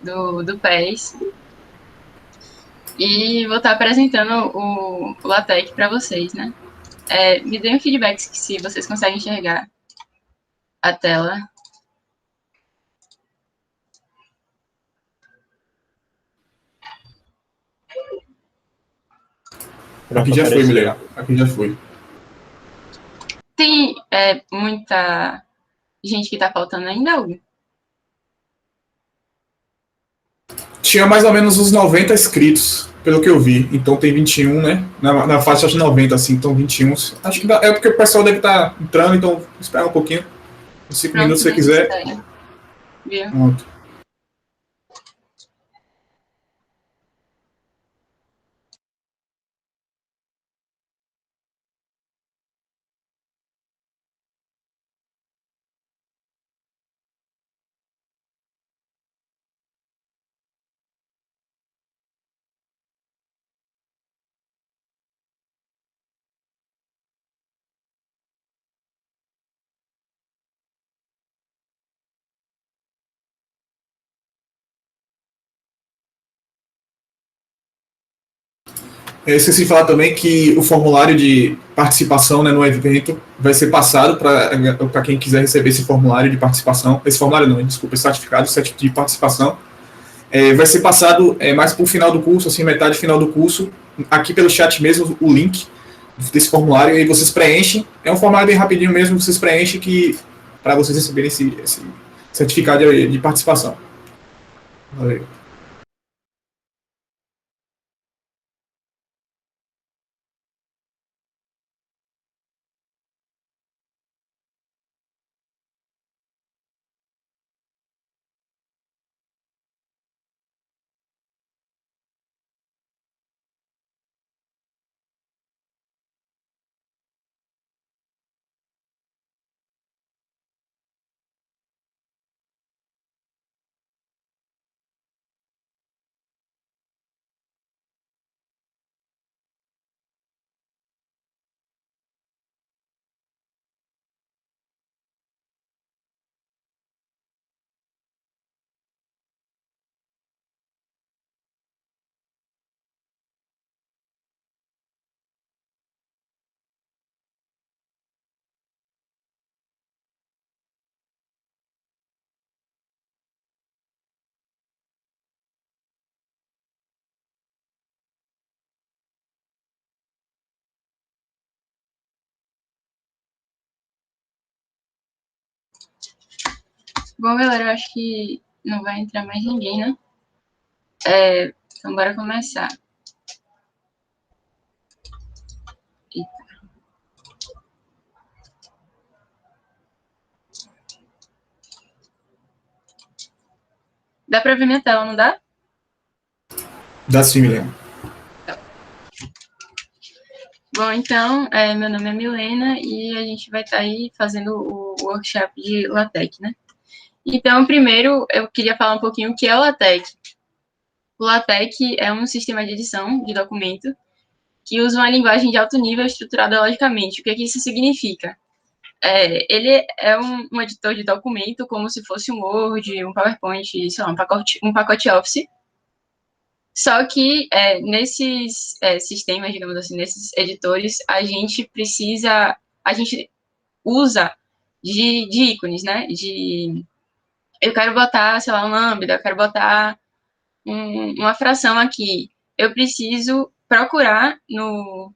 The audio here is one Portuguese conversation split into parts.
do PES. E vou estar apresentando o LaTeX para vocês, né? Me deem um feedback se vocês conseguem enxergar a tela. Aqui já foi, Milena. Aqui já foi. Tem muita gente que tá faltando ainda, Hugo? Tinha mais ou menos uns 90 inscritos, pelo que eu vi. Então tem 21, né? Na faixa de 90, assim, então 21. Acho que é porque o pessoal deve estar entrando, então espera um pouquinho. Uns 5 minutos se você quiser. Viu? Pronto. Eu esqueci de falar também que o formulário de participação, né, no evento vai ser passado para quem quiser receber esse formulário de participação. Esse formulário não, desculpa, esse certificado de participação. Vai ser passado mais para o final do curso, assim, metade final do curso, aqui pelo chat mesmo, o link desse formulário, e aí vocês preenchem. É um formulário bem rapidinho mesmo, vocês preenchem para vocês receberem esse certificado de participação. Valeu. Bom, galera, eu acho que não vai entrar mais ninguém, né? Então, bora começar. Eita. Dá pra ver minha tela, não dá? Dá sim, Milena. Bom, então, meu nome é Milena e a gente vai estar aí fazendo o workshop de LaTeX, né? Então, primeiro, eu queria falar um pouquinho o que é o LaTeX. O LaTeX é um sistema de edição de documento que usa uma linguagem de alto nível estruturada logicamente. O que isso significa? Ele é um editor de documento como se fosse um Word, um PowerPoint, sei lá, um pacote Office. Só que nesses sistemas, digamos assim, nesses editores, a gente usa de ícones, né? Eu quero botar, sei lá, um lambda, eu quero botar uma fração aqui. Eu preciso procurar no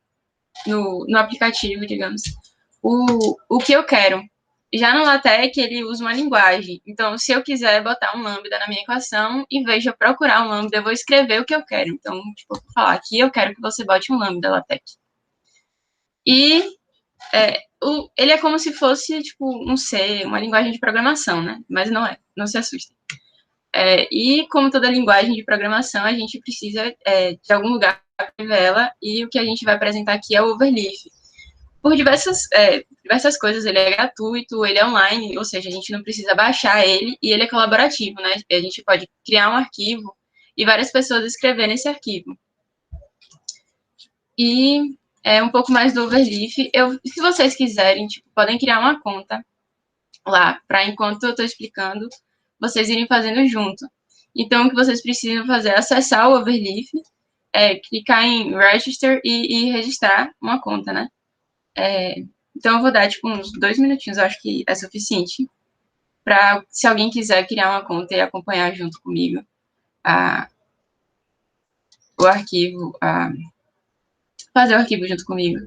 aplicativo, digamos, o que eu quero. Já no LaTeX, ele usa uma linguagem. Então, se eu quiser botar um lambda na minha equação, em vez de eu procurar um lambda, eu vou escrever o que eu quero. Então, tipo, eu vou falar aqui, eu quero que você bote um lambda LaTeX. E ele é como se fosse, tipo, um C, uma linguagem de programação, né? Mas não é, não se assustem. E como toda linguagem de programação, a gente precisa de algum lugar para escrever ela, e o que a gente vai apresentar aqui é o Overleaf. Por diversas coisas, ele é gratuito, ele é online, ou seja, a gente não precisa baixar ele, e ele é colaborativo, né? A gente pode criar um arquivo e várias pessoas escreverem esse arquivo. E um pouco mais do Overleaf. Se vocês quiserem, tipo, podem criar uma conta lá, para enquanto eu estou explicando, vocês irem fazendo junto. Então, o que vocês precisam fazer é acessar o Overleaf, clicar em Register e registrar uma conta, né? Então, eu vou dar, tipo, uns 2 minutinhos, eu acho que é suficiente para, se alguém quiser criar uma conta e acompanhar junto comigo o arquivo, fazer o arquivo junto comigo.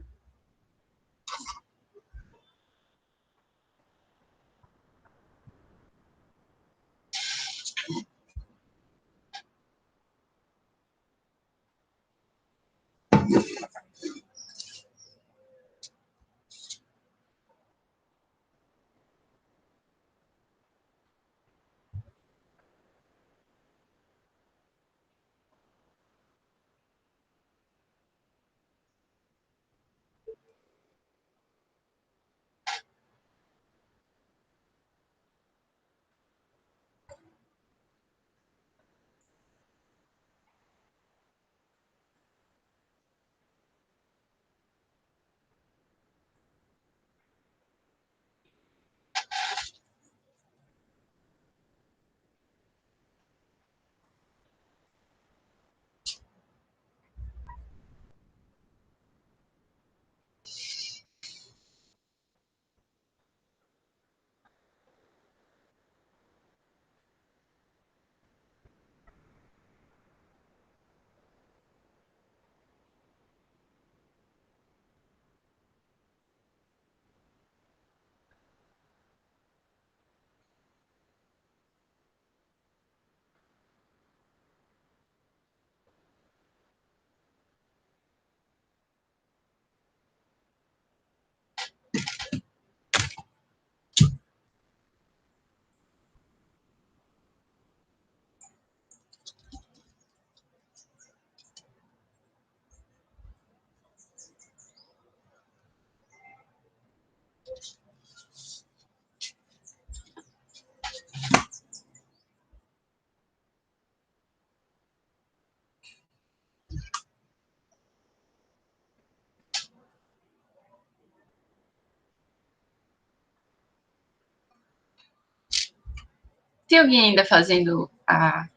Tem alguém ainda fazendo a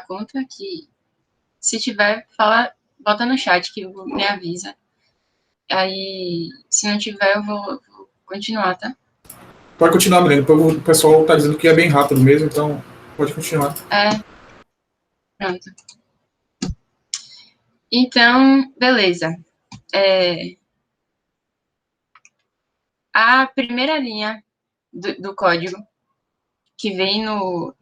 conta? Que se tiver, bota no chat que me avisa. Aí, se não tiver, eu vou continuar, tá? Pode continuar, Breno. O pessoal tá dizendo que é bem rápido mesmo, então pode continuar. Pronto. Então, beleza. A primeira linha do código que vem no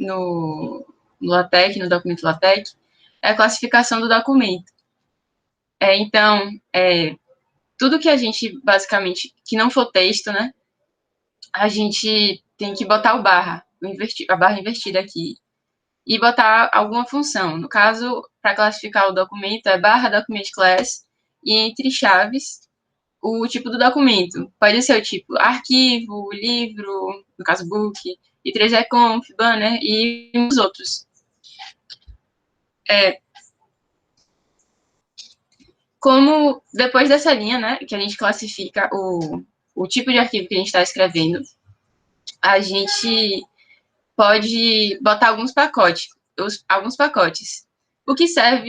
LaTeX, no documento LaTeX, é a classificação do documento. Então, tudo que a gente, basicamente, que não for texto, né, a gente tem que botar a barra invertida aqui, e botar alguma função. No caso, para classificar o documento, é barra document class, e entre chaves, o tipo do documento. Pode ser o tipo arquivo, livro, no caso book, i3econf, banner e os outros. Como depois dessa linha, né, que a gente classifica o tipo de arquivo que a gente está escrevendo, a gente pode botar alguns pacotes.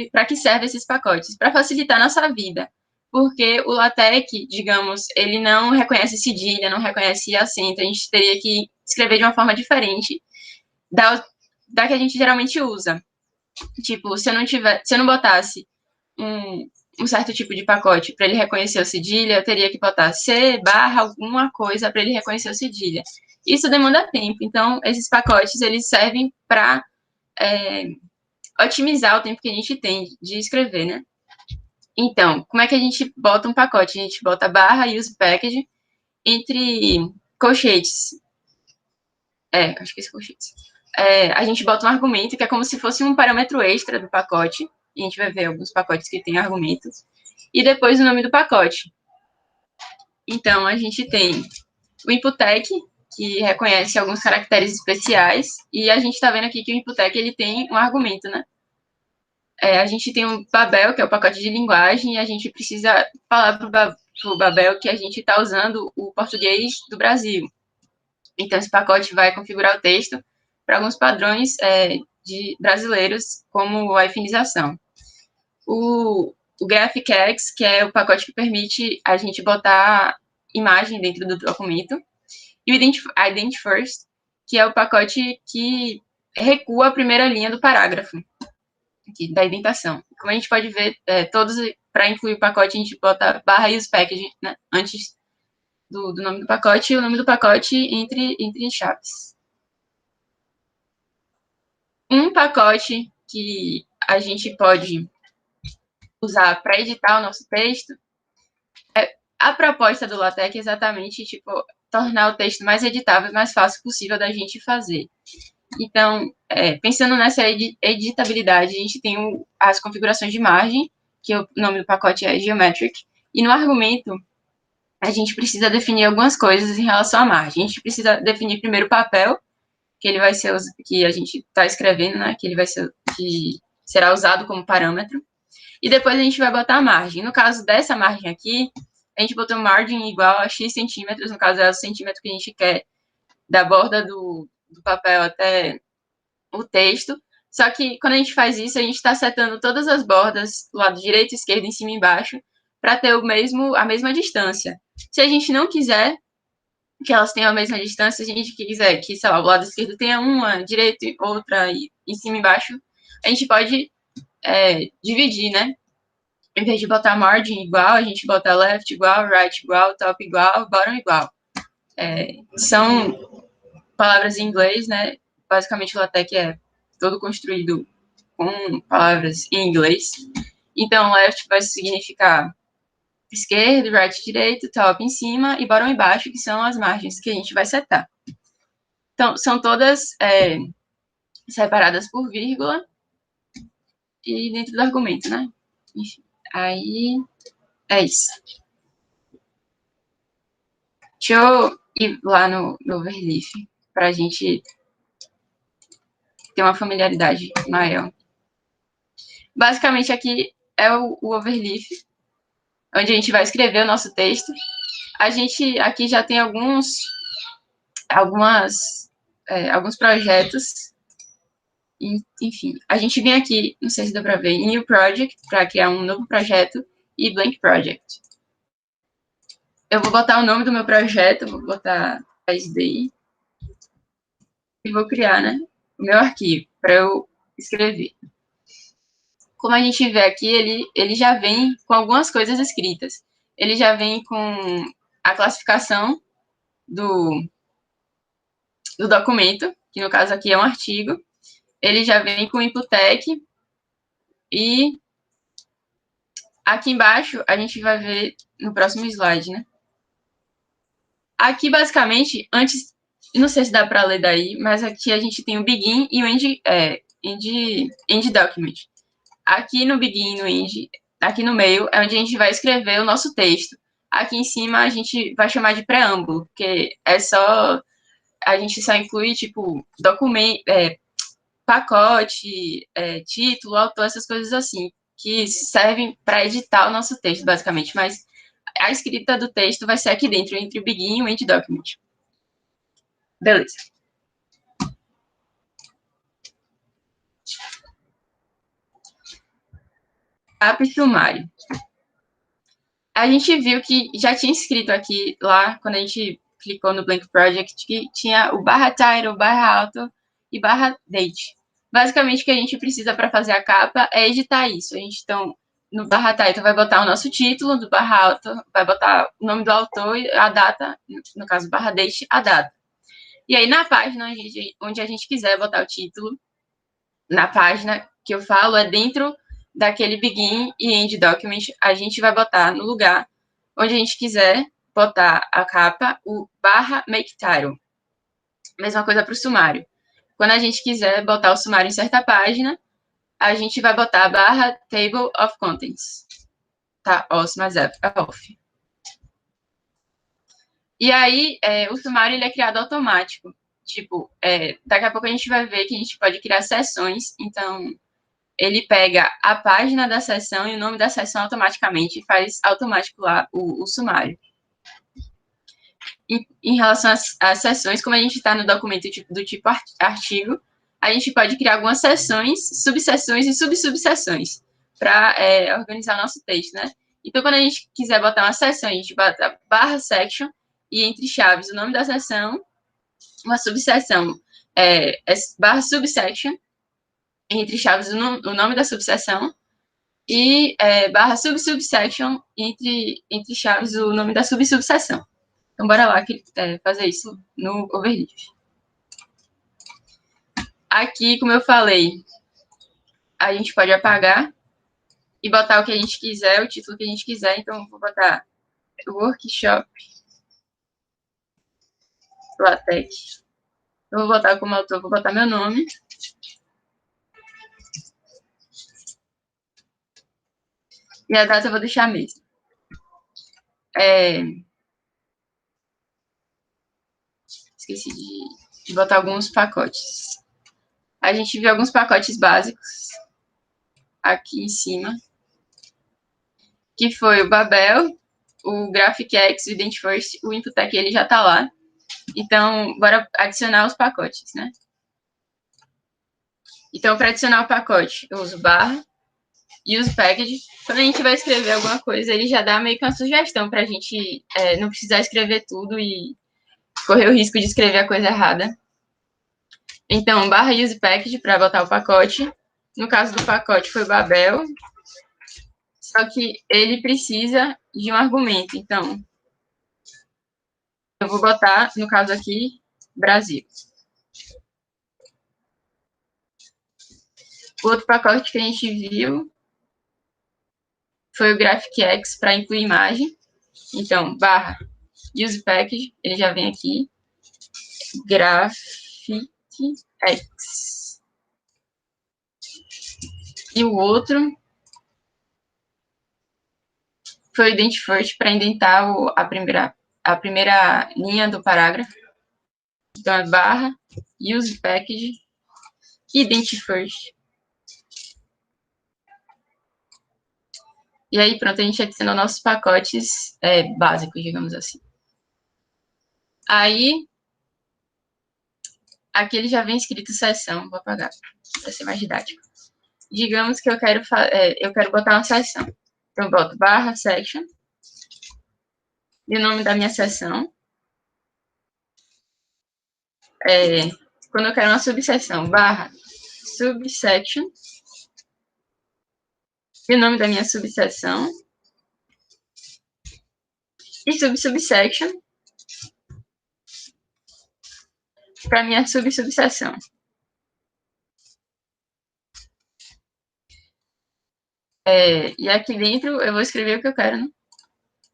Para que serve esses pacotes? Para facilitar a nossa vida. Porque o LaTeX, digamos, ele não reconhece cedilha, não reconhece acento, a gente teria que escrever de uma forma diferente da que a gente geralmente usa. Tipo, se eu não botasse um certo tipo de pacote para ele reconhecer o cedilha, eu teria que botar C barra alguma coisa para ele reconhecer o cedilha. Isso demanda tempo, então esses pacotes eles servem para otimizar o tempo que a gente tem de escrever, né? Então, como é que a gente bota um pacote? A gente bota barra use package entre colchetes. Acho que é esse colchetes. A gente bota um argumento que é como se fosse um parâmetro extra do pacote. E a gente vai ver alguns pacotes que tem argumentos. E depois o nome do pacote. Então, a gente tem o inputec, que reconhece alguns caracteres especiais, e a gente está vendo aqui que o inputec ele tem um argumento, né? A gente tem o Babel, que é o pacote de linguagem, e a gente precisa falar para o Babel que a gente está usando o português do Brasil. Então, esse pacote vai configurar o texto para alguns padrões de brasileiros, como a efinização. O GraphicX, que é o pacote que permite a gente botar imagem dentro do documento, e o Ident-First, que é o pacote que recua a primeira linha do parágrafo, aqui, da indentação. Como a gente pode ver, todos, para incluir o pacote, a gente bota barra usePackage, né, antes do nome do pacote, e o nome do pacote entre chaves. Um pacote que a gente pode usar para editar o nosso texto, a proposta do LaTeX é exatamente, tipo, tornar o texto mais editável e mais fácil possível da gente fazer. Então, pensando nessa editabilidade, a gente tem as configurações de margem, que o nome do pacote é Geometric, e no argumento, a gente precisa definir algumas coisas em relação à margem. A gente precisa definir primeiro o papel, que ele vai ser, que a gente está escrevendo, né, que ele vai ser, que será usado como parâmetro, e depois a gente vai botar a margem. No caso dessa margem aqui, a gente botou margem igual a x centímetros, no caso é o centímetro que a gente quer da borda do papel até o texto. Só que quando a gente faz isso, a gente está setando todas as bordas, do lado direito, esquerdo, em cima e embaixo, para ter a mesma distância. Se a gente não quiser que elas tenham a mesma distância, se a gente quiser que, sei lá, o lado esquerdo tenha uma, direito e outra, e em cima e embaixo, a gente pode dividir, né? Em vez de botar margin igual, a gente bota left igual, right igual, top igual, bottom igual. São palavras em inglês, né? Basicamente o LaTeX é todo construído com palavras em inglês. Então, left vai significar esquerdo, right direito, top em cima e bottom embaixo, que são as margens que a gente vai setar. Então, são todas separadas por vírgula e dentro do argumento, né? Enfim, aí é isso. Deixa eu ir lá no Overleaf para a gente ter uma familiaridade maior. Basicamente, aqui é o Overleaf, onde a gente vai escrever o nosso texto. A gente aqui já tem alguns projetos. Enfim, a gente vem aqui, não sei se dá para ver, em New Project, para criar um novo projeto, e Blank Project. Eu vou botar o nome do meu projeto, vou botar SDI, e vou criar, né, o meu arquivo, para eu escrever. Como a gente vê aqui, ele já vem com algumas coisas escritas. Ele já vem com a classificação do documento, que no caso aqui é um artigo. Ele já vem com o input tag. E aqui embaixo a gente vai ver no próximo slide, né? Aqui, basicamente, antes, não sei se dá para ler daí, mas aqui a gente tem o begin e o end document. Aqui no begin e no end, aqui no meio, é onde a gente vai escrever o nosso texto. Aqui em cima a gente vai chamar de preâmbulo, porque a gente só inclui, tipo, documento, pacote, título, autor, essas coisas assim, que servem para editar o nosso texto, basicamente. Mas a escrita do texto vai ser aqui dentro, entre o begin e o end document. Beleza. Abre sumário. A gente viu que já tinha escrito aqui, lá, quando a gente clicou no Blank Project, que tinha o barra title, barra author e barra date. Basicamente, o que a gente precisa para fazer a capa é editar isso. A gente, então, no barra title vai botar o nosso título, do barra author vai botar o nome do autor e a data, no caso, barra date, a data. E aí, na página onde a gente quiser botar o título, na página que eu falo, é dentro daquele begin e end document, a gente vai botar no lugar onde a gente quiser botar a capa, o barra make title. Mesma coisa para o sumário. Quando a gente quiser botar o sumário em certa página, a gente vai botar barra table of contents. Tá? Os mais off. E aí, o sumário ele é criado automático. Tipo, daqui a pouco a gente vai ver que a gente pode criar sessões. Então, ele pega a página da sessão e o nome da sessão automaticamente e faz automático lá o sumário. em relação às seções, como a gente está no documento do tipo artigo, a gente pode criar algumas seções, subseções e subsubseções para organizar nosso texto, né? Então, quando a gente quiser botar uma seção, a gente bota barra section e entre chaves o nome da seção, uma subseção barra subsection, entre chaves o nome da subseção, e barra subsubsection, entre chaves o nome da subsubseção. Então, bora lá fazer isso no Overleaf. Aqui, como eu falei, a gente pode apagar e botar o que a gente quiser, o título que a gente quiser. Então, vou botar Workshop LaTeX. Eu vou botar como autor, vou botar meu nome. E a data eu vou deixar mesmo. Esqueci de botar alguns pacotes. A gente viu alguns pacotes básicos aqui em cima, que foi o Babel, o GraphicX, o IdentFirst, o Inputec, ele já está lá. Então, bora adicionar os pacotes, né? Então, para adicionar o pacote, eu uso barra, use package. Quando a gente vai escrever alguma coisa, ele já dá meio que uma sugestão para a gente não precisar escrever tudo e correr o risco de escrever a coisa errada. Então, barra use package para botar o pacote. No caso do pacote foi o Babel, só que ele precisa de um argumento. Então, eu vou botar, no caso aqui, Brasil. O outro pacote que a gente viu foi o GraphicX para incluir imagem. Então, barra use package, ele já vem aqui. GraphicX. E o outro foi o IdentFirst para indentar a primeira linha do parágrafo. Então, é barra use package IdentFirst. E aí, pronto, a gente adicionou nossos pacotes básicos, digamos assim. Aí, aqui ele já vem escrito seção, vou apagar, para ser mais didático. Digamos que eu quero botar uma seção. Então, eu boto barra section e o nome da minha seção. Quando eu quero uma subseção, barra subsection e o nome da minha subseção. E subsection para minha subseção. E aqui dentro eu vou escrever o que eu quero, né?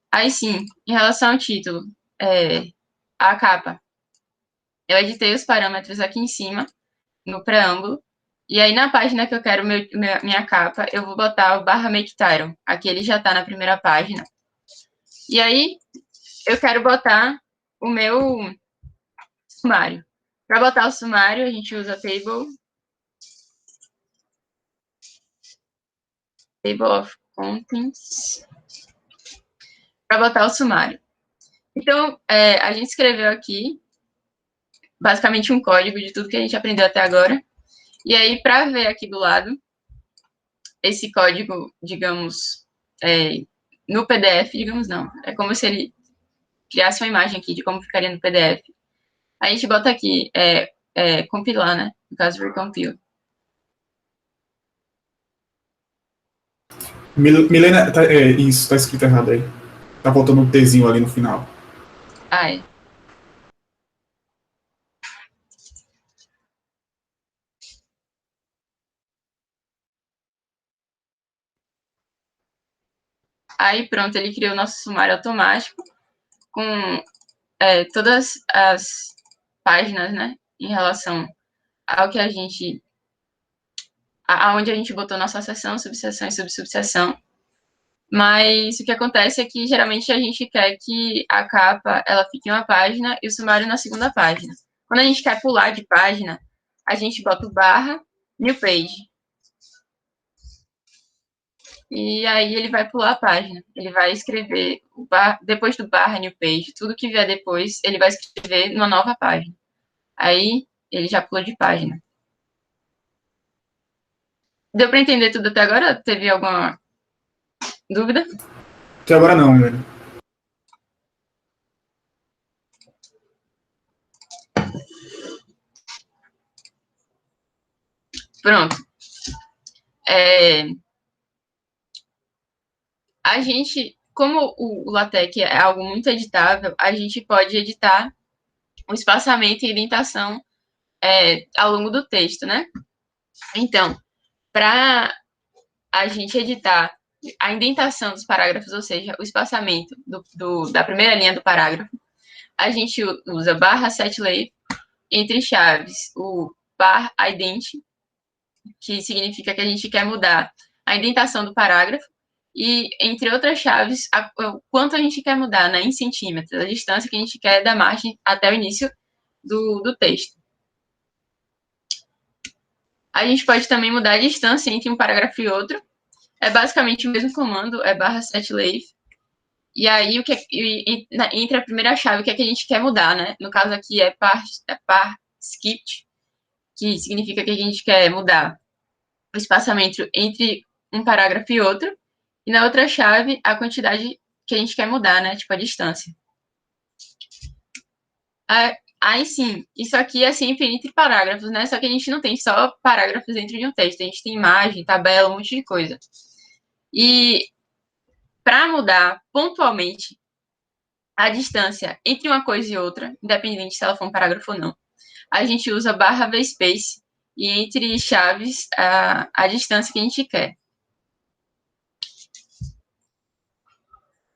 Aí sim, em relação ao título, a capa. Eu editei os parâmetros aqui em cima, no preâmbulo. E aí, na página que eu quero minha capa, eu vou botar o barra make title. Aqui ele já está na primeira página. E aí, eu quero botar o meu sumário. Para botar o sumário, a gente usa table of contents, para botar o sumário. Então, a gente escreveu aqui, basicamente, um código de tudo que a gente aprendeu até agora. E aí, para ver aqui do lado, esse código, digamos, no PDF, digamos não, é como se ele criasse uma imagem aqui de como ficaria no PDF. A gente bota aqui, compilar, né? No caso, recompile. Milena, isso, tá escrito errado aí. Tá faltando um Tzinho ali no final. Ah, Aí, pronto, ele criou o nosso sumário automático com todas as páginas, né? Em relação ao que aonde a gente botou nossa seção, subseção e subsubseção. Mas o que acontece é que, geralmente, a gente quer que a capa ela fique em uma página e o sumário na segunda página. Quando a gente quer pular de página, a gente bota o barra new page. E aí ele vai pular a página. Ele vai escrever, depois do barra new page, tudo que vier depois, ele vai escrever numa nova página. Aí ele já pulou de página. Deu para entender tudo até agora? Teve alguma dúvida? Até agora não, velho. Pronto. A gente, como o LaTeX é algo muito editável, a gente pode editar o espaçamento e indentação ao longo do texto, né? Então, para a gente editar a indentação dos parágrafos, ou seja, o espaçamento da primeira linha do parágrafo, a gente usa barra setLabel entre chaves, o bar ident, que significa que a gente quer mudar a indentação do parágrafo, e, entre outras chaves, o quanto a gente quer mudar, né, em centímetros, a distância que a gente quer da margem até o início do texto. A gente pode também mudar a distância entre um parágrafo e outro. É basicamente o mesmo comando, é barra setLabel. E aí, entre a primeira chave, o que é que a gente quer mudar, né? No caso aqui é parskit, que significa que a gente quer mudar o espaçamento entre um parágrafo e outro. E na outra chave, a quantidade que a gente quer mudar, né? Tipo, a distância. Aí sim, isso aqui é sempre entre parágrafos, né? Só que a gente não tem só parágrafos dentro de um texto. A gente tem imagem, tabela, um monte de coisa. E para mudar pontualmente a distância entre uma coisa e outra, independente se ela for um parágrafo ou não, a gente usa barra vspace e entre chaves a distância que a gente quer.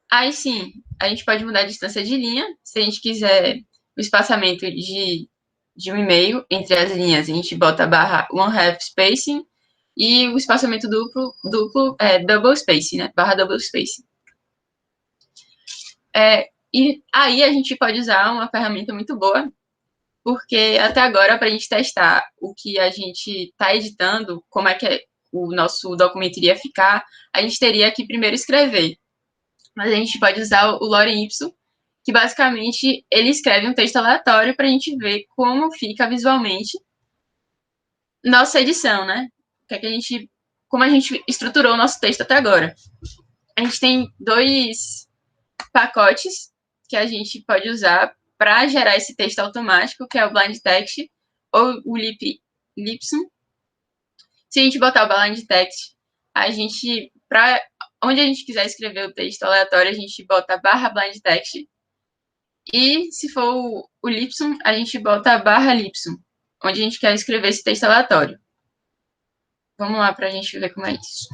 Aí sim, a gente pode mudar a distância de linha, se a gente quiser o espaçamento de um e-mail entre as linhas, a gente bota barra one-half spacing, e o espaçamento duplo é double spacing, né? Barra double spacing. E aí a gente pode usar uma ferramenta muito boa, porque até agora, para a gente testar o que a gente está editando, como é que o nosso documento iria ficar, a gente teria que primeiro escrever. Mas a gente pode usar o Lorem Ipsum, que basicamente ele escreve um texto aleatório para a gente ver como fica visualmente nossa edição, né? Como a gente estruturou o nosso texto até agora. A gente tem 2 pacotes que a gente pode usar para gerar esse texto automático, que é o Blind Text ou o Lipsum. Se a gente botar o Blind Text, a gente, para onde a gente quiser escrever o texto aleatório, a gente bota barra Blind Text. E se for o Lipsum, a gente bota barra Lipsum, onde a gente quer escrever esse texto aleatório. Vamos lá para a gente ver como é isso.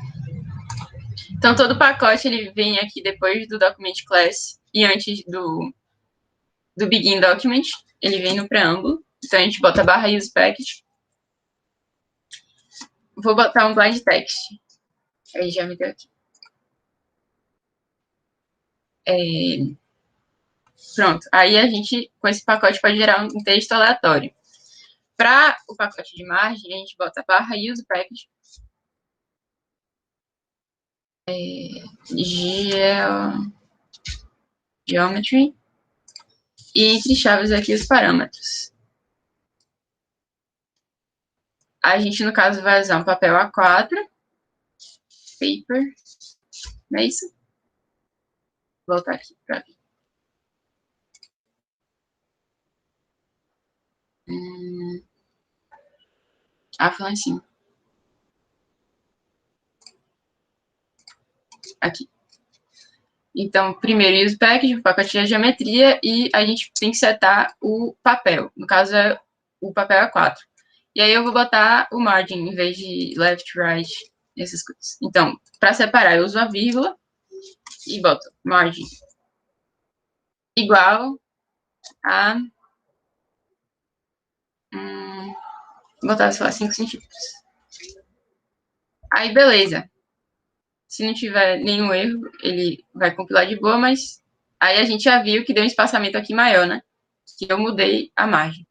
Então, todo pacote ele vem aqui depois do document class e antes do begin document. Ele vem no preâmbulo. Então, a gente bota barra use package. Vou botar um blind text. Aí já me deu aqui. Pronto. Aí a gente, com esse pacote, pode gerar um texto aleatório. Para o pacote de margem, a gente bota barra use package. Geometry. E entre chaves aqui os parâmetros. A gente, no caso, vai usar um papel A4. Paper. Não é isso? Vou voltar aqui para ver. Foi lá em cima. Aqui. Então, primeiro use package, o pacote de geometria, e a gente tem que setar o papel. No caso, é o papel A4. E aí eu vou botar o margin em vez de left, right, essas coisas. Então, para separar, eu uso a vírgula e boto margin igual a... vou botar, sei lá, 5 centímetros. Aí, beleza. Se não tiver nenhum erro, ele vai compilar de boa, mas aí a gente já viu que deu um espaçamento aqui maior, né? Que eu mudei a margem.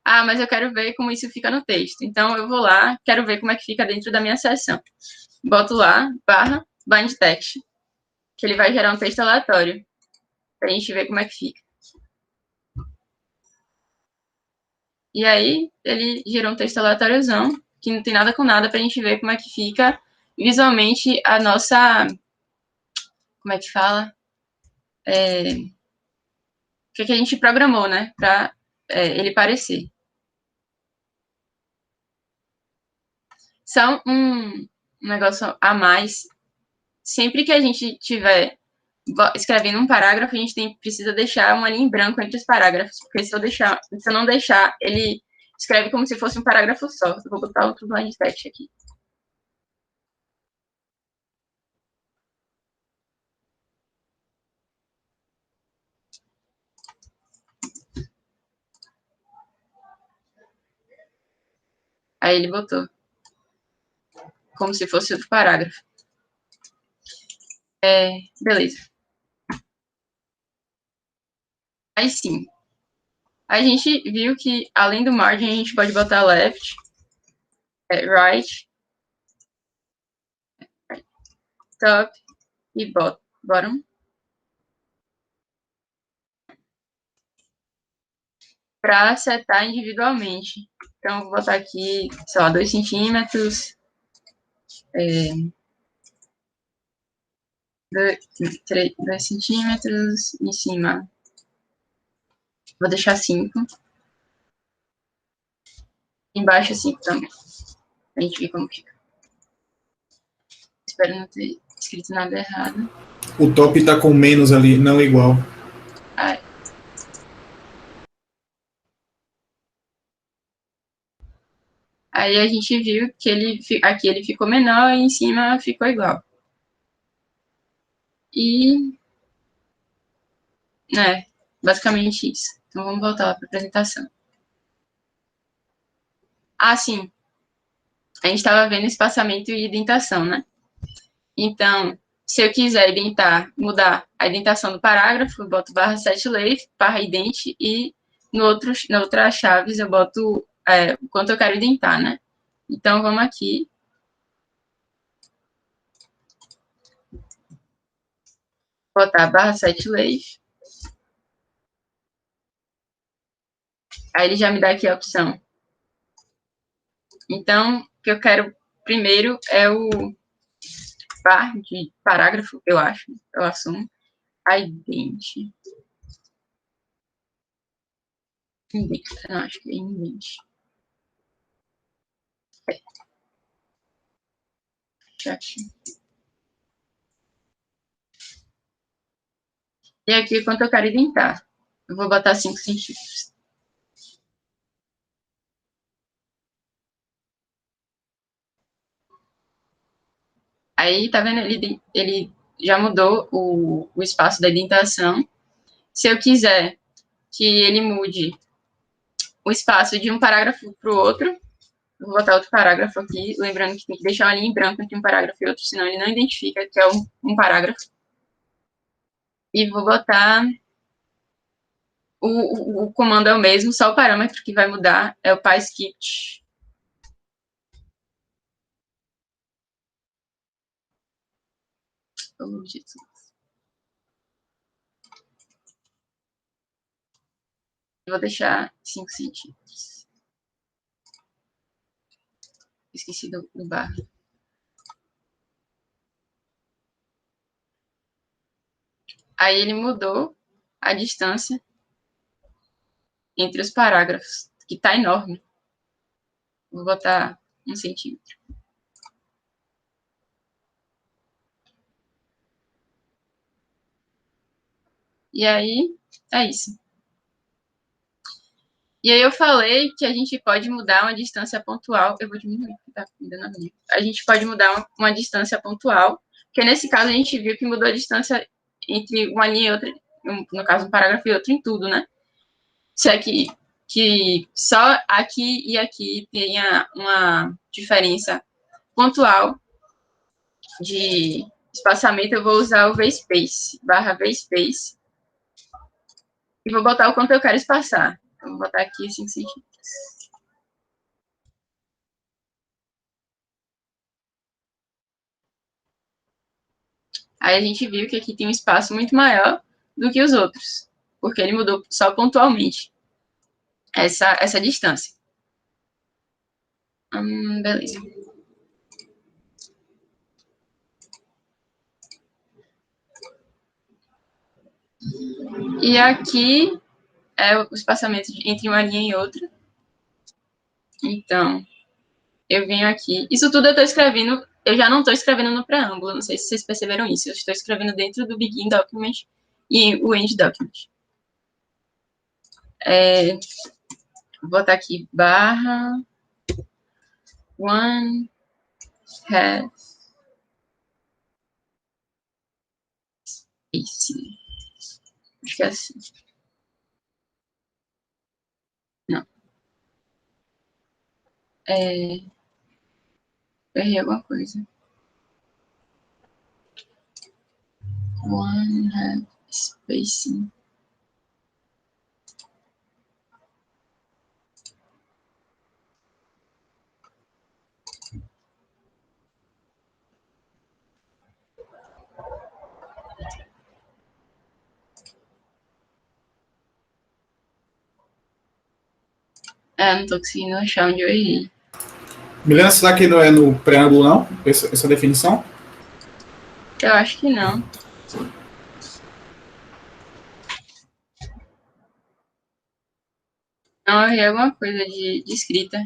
Mas eu quero ver como isso fica no texto. Então, eu vou lá, quero ver como é que fica dentro da minha seção. boto lá, barra, bind text, que ele vai gerar um texto aleatório, pra gente ver como é que fica. E aí, ele gerou um texto aleatóriozão, que não tem nada com nada, pra gente ver como é que fica visualmente a nossa... Como é que fala? O que a gente programou, né? Pra ele parecer. Só um negócio a mais. Sempre que a gente tiver escrevendo um parágrafo, a gente precisa deixar uma linha em branco entre os parágrafos, porque se eu não deixar, ele escreve como se fosse um parágrafo só. Eu vou botar outro blind text aqui. Aí ele botou como se fosse outro parágrafo. Beleza. Aí sim, a gente viu que, além do margin, a gente pode botar left, right, top e bottom. Para setar individualmente. Então, eu vou botar aqui, sei lá, 2 centímetros, 2 centímetros em cima. Vou deixar 5. Embaixo 5 também. A gente ver como fica. Espero não ter escrito nada errado. O top tá com menos ali, não igual. Aí a gente viu que aqui ele ficou menor e em cima ficou igual. E, basicamente isso. Então, vamos voltar lá para a apresentação. Ah, sim. A gente estava vendo espaçamento e indentação, né? Então, se eu quiser mudar a indentação do parágrafo, eu boto barra setLength, barra ident, e na outra chaves eu boto o quanto eu quero indentar, né? Então, vamos aqui. Botar barra setLength. Aí ele já me dá aqui a opção. Então, o que eu quero primeiro é o par de parágrafo, eu acho, eu assumo. Ident. Não, acho que é indent. Aqui. E aqui, quanto eu quero indentar. Eu vou botar 5 centímetros. Aí, tá vendo? Ele já mudou o espaço da indentação. Se eu quiser que ele mude o espaço de um parágrafo para o outro, eu vou botar outro parágrafo aqui, lembrando que tem que deixar uma linha em branco entre um parágrafo e outro, senão ele não identifica que é um parágrafo. E vou botar... O comando é o mesmo, só o parâmetro que vai mudar é o PyScript. Oh, Jesus. Vou deixar 5 centímetros. Esqueci do barra. Aí ele mudou a distância entre os parágrafos, que tá enorme. Vou botar 1 centímetro. E aí, é isso. E aí eu falei que a gente pode mudar uma distância pontual. Eu vou diminuir, porque tá me dando a minha. A gente pode mudar uma distância pontual, porque nesse caso a gente viu que mudou a distância entre uma linha e outra, no caso um parágrafo e outro em tudo, né? Se aqui que só aqui e aqui tenha uma diferença pontual de espaçamento, eu vou usar o vspace, barra vspace, e vou botar o quanto eu quero espaçar. Então, vou botar aqui 5 centímetros. Aí a gente viu que aqui tem um espaço muito maior do que os outros, porque ele mudou só pontualmente essa distância. Beleza. E aqui é o espaçamento entre uma linha e outra. Então, eu venho aqui. Isso tudo eu estou escrevendo, eu já não estou escrevendo no preâmbulo, não sei se vocês perceberam isso. Eu estou escrevendo dentro do begin document e o end document. Vou botar aqui barra one has spacing. Acho que é assim. Não. Errei alguma coisa. One has spacing. Não tô conseguindo achar onde eu errei. Milena, será que não é no preâmbulo, não? Essa definição? Eu acho que não. Não, eu errei alguma coisa de escrita.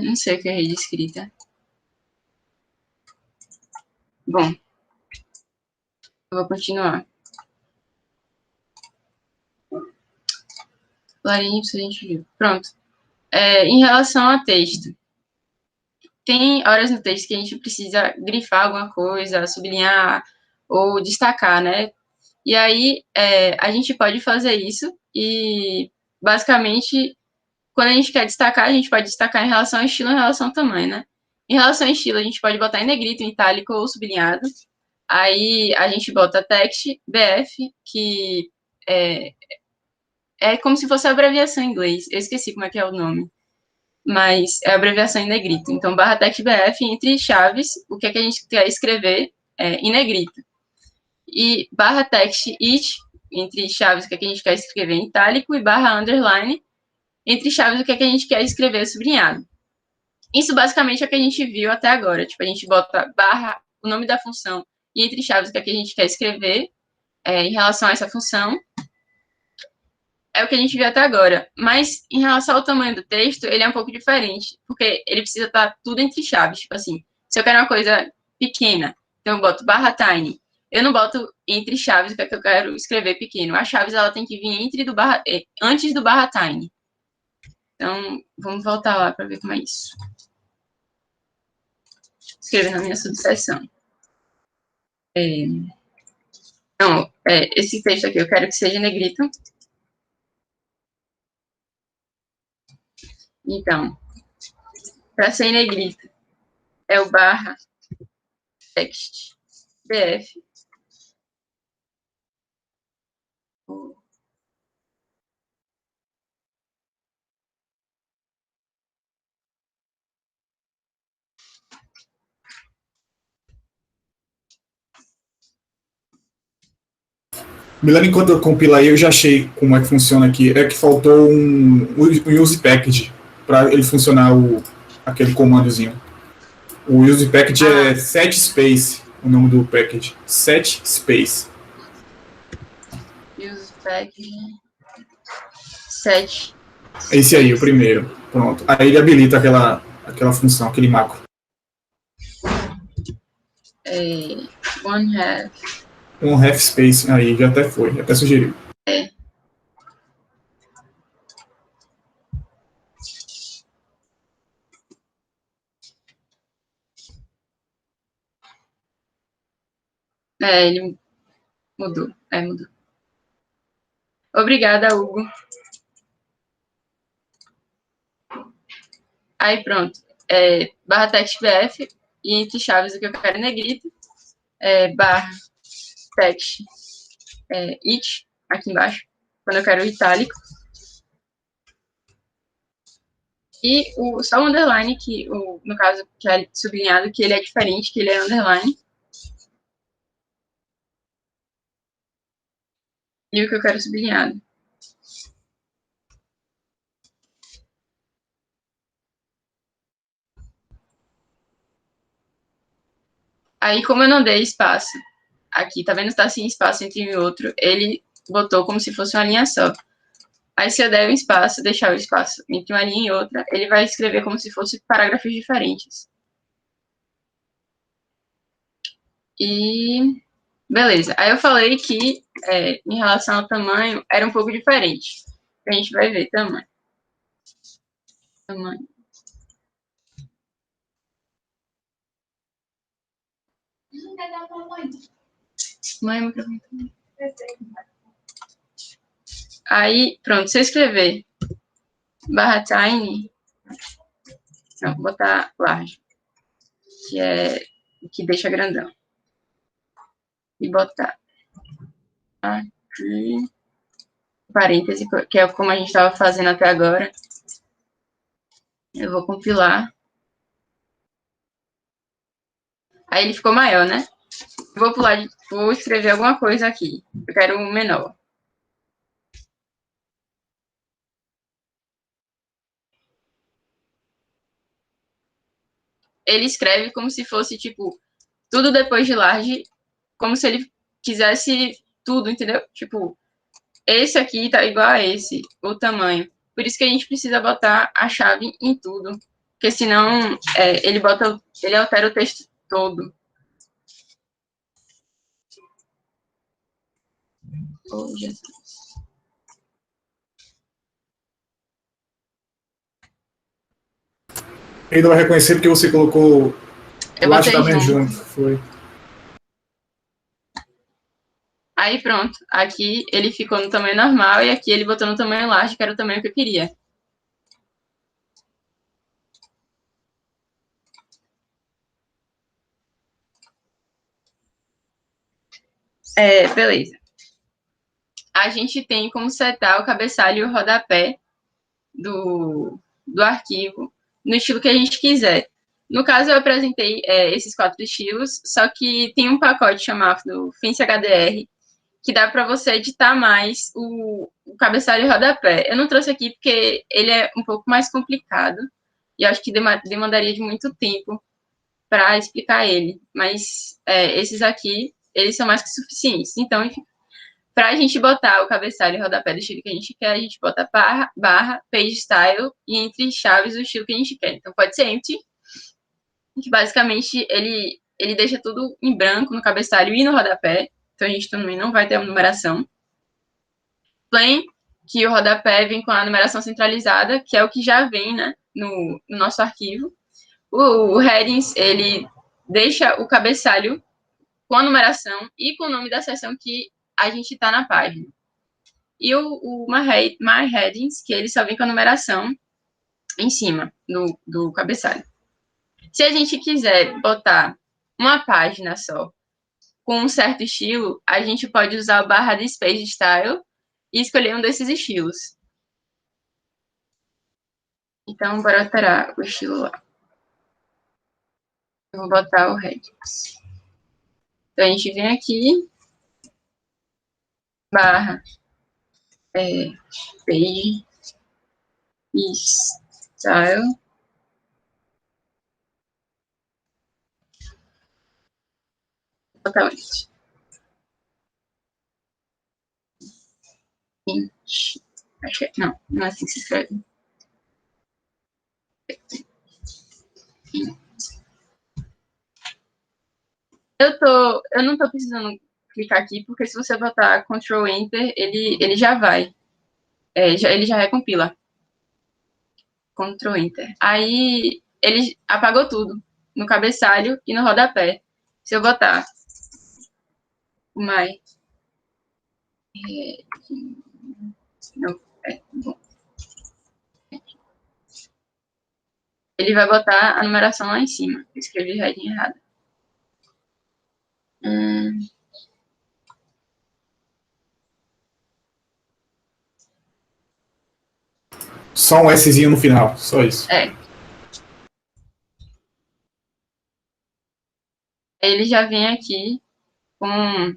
Não sei o que eu errei de escrita. Bom, eu vou continuar. Clarinho, isso a gente viu. Pronto. Em relação a texto, tem horas no texto que a gente precisa grifar alguma coisa, sublinhar ou destacar, né? E aí, a gente pode fazer isso e, basicamente, quando a gente quer destacar, a gente pode destacar em relação ao estilo, em relação ao tamanho, né? Em relação ao estilo, a gente pode botar em negrito, em itálico ou sublinhado. Aí, a gente bota text BF, que é como se fosse a abreviação em inglês. Eu esqueci como é que é o nome. Mas é a abreviação em negrito. Então, barra text BF entre chaves, o que é que a gente quer escrever em negrito. E barra text it, entre chaves, o que é que a gente quer escrever em itálico, e barra underline, entre chaves, o que é que a gente quer escrever sublinhado. Isso basicamente é o que a gente viu até agora. Tipo, a gente bota barra, o nome da função, e entre chaves, o que é que a gente quer escrever em relação a essa função. É o que a gente viu até agora. Mas em relação ao tamanho do texto, ele é um pouco diferente, porque ele precisa estar tudo entre chaves. Tipo assim, se eu quero uma coisa pequena, então eu boto barra tiny. Eu não boto entre chaves o que é que eu quero escrever pequeno. A chaves ela tem que vir antes do barra tiny. Então, vamos voltar lá para ver como é isso. Escrever na minha subseção. Então, esse texto aqui eu quero que seja negrito. Então, para ser negrito, é o barra text bf. Milena, enquanto eu compilo aí, eu já achei como é que funciona aqui. É que faltou um use package para ele funcionar aquele comandozinho. O use package é set space, o nome do package. Set space. Use package set. Esse aí, o primeiro. Pronto. Aí ele habilita aquela função, aquele macro. One half. Um half space, aí já até foi, já até sugeriu. Ele mudou. Mudou. Obrigada, Hugo. Aí pronto. Barra text BF e entre chaves o que eu quero em negrito. Barra text it aqui embaixo. quando eu quero o itálico. E só o underline, que no caso, que é sublinhado, que ele é diferente, que ele é underline. E o que eu quero sublinhado. Aí, como eu não dei espaço aqui, tá vendo? Tá sem espaço entre um e outro. Ele botou como se fosse uma linha só. Aí, se eu der um espaço, deixar o espaço entre uma linha e outra, ele vai escrever como se fosse parágrafos diferentes. E beleza. Aí eu falei que, em relação ao tamanho, era um pouco diferente. A gente vai ver tamanho. Tamanho. Mãe, aí, pronto, se eu escrever /tiny, não, vou botar large, que deixa grandão. E botar aqui, parêntese, que é como a gente estava fazendo até agora. Eu vou compilar. Aí ele ficou maior, né? Vou pular, vou escrever alguma coisa aqui. Eu quero um menor. Ele escreve como se fosse, tipo, tudo depois de large, como se ele quisesse tudo, entendeu? Tipo, esse aqui tá igual a esse, o tamanho. Por isso que a gente precisa botar a chave em tudo. Porque senão ele altera o texto todo. Oh, Jesus. Ele não vai reconhecer porque você colocou Eu laje da botei manhã junto. junto. Foi. Aí pronto. Aqui ele ficou no tamanho normal e aqui ele botou no tamanho large, que era o tamanho que eu queria. Beleza. A gente tem como setar o cabeçalho e o rodapé do arquivo no estilo que a gente quiser. No caso, eu apresentei esses 4 estilos, só que tem um pacote chamado Fence HDR, que dá para você editar mais o cabeçalho e o rodapé. Eu não trouxe aqui porque ele é um pouco mais complicado e eu acho que demandaria de muito tempo para explicar ele. Mas esses aqui, eles são mais que suficientes. Então, enfim, para a gente botar o cabeçalho e o rodapé do estilo que a gente quer, a gente bota barra, page style e entre chaves o estilo que a gente quer. Então, pode ser empty, que basicamente ele deixa tudo em branco no cabeçalho e no rodapé. Então, a gente também não vai ter uma numeração. Plain, que o rodapé vem com a numeração centralizada, que é o que já vem, né, no nosso arquivo. O headings, ele deixa o cabeçalho com a numeração e com o nome da seção que a gente está na página. E o My Headings, que ele só vem com a numeração em cima do cabeçalho. Se a gente quiser botar uma página só com um certo estilo, a gente pode usar o barra de Space Style e escolher um desses estilos. Então, bora alterar o estilo lá. Eu vou botar o Headings. Então, a gente vem aqui, barra, page, style. Vou botar onde? Acho que não é assim que se escreve. Eu não tô precisando clicar aqui, porque se você botar Ctrl Enter, ele já vai. Ele já recompila. Ctrl Enter. Aí ele apagou tudo, no cabeçalho e no rodapé. Se eu botar my não, bom. Ele vai botar a numeração lá em cima. Eu escrevi heading errado. Só um Szinho no final, só isso. Ele já vem aqui com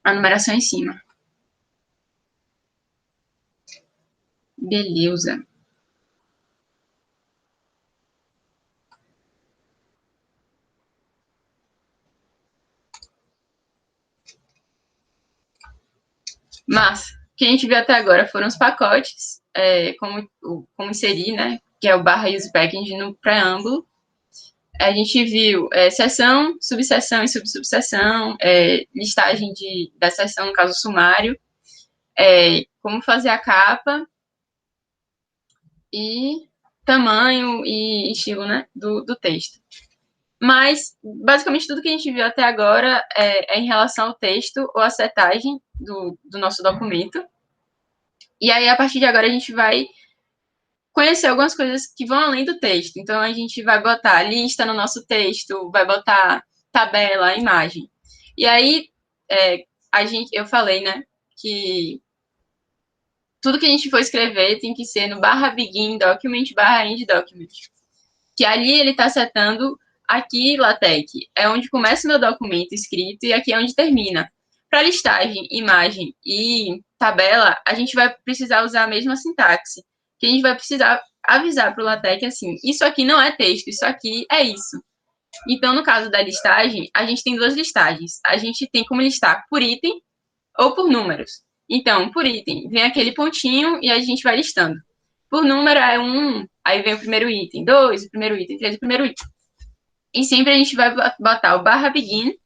a numeração em cima. Beleza. Mas o que a gente viu até agora foram os pacotes, como inserir, né? Que é o barra use package no preâmbulo. A gente viu seção, subseção e subsubseção, listagem da seção, no caso, sumário, como fazer a capa e tamanho e estilo, né, do texto. Mas, basicamente, tudo que a gente viu até agora é em relação ao texto ou à setagem do nosso documento. E aí, a partir de agora, a gente vai conhecer algumas coisas que vão além do texto. Então, a gente vai botar lista no nosso texto, vai botar tabela, imagem. E aí, eu falei, né, que tudo que a gente for escrever tem que ser no barra begin document, barra end document. Que ali ele está setando aqui, LaTeX, é onde começa o meu documento escrito e aqui é onde termina. Para listagem, imagem e tabela, a gente vai precisar usar a mesma sintaxe. Que a gente vai precisar avisar para o LaTeX assim, isso aqui não é texto, isso aqui é isso. Então, no caso da listagem, a gente tem duas listagens. A gente tem como listar por item ou por números. Então, por item, vem aquele pontinho e a gente vai listando. Por número é 1, aí vem o primeiro item, 2, o primeiro item, 3, o primeiro item. E sempre a gente vai botar o barra begin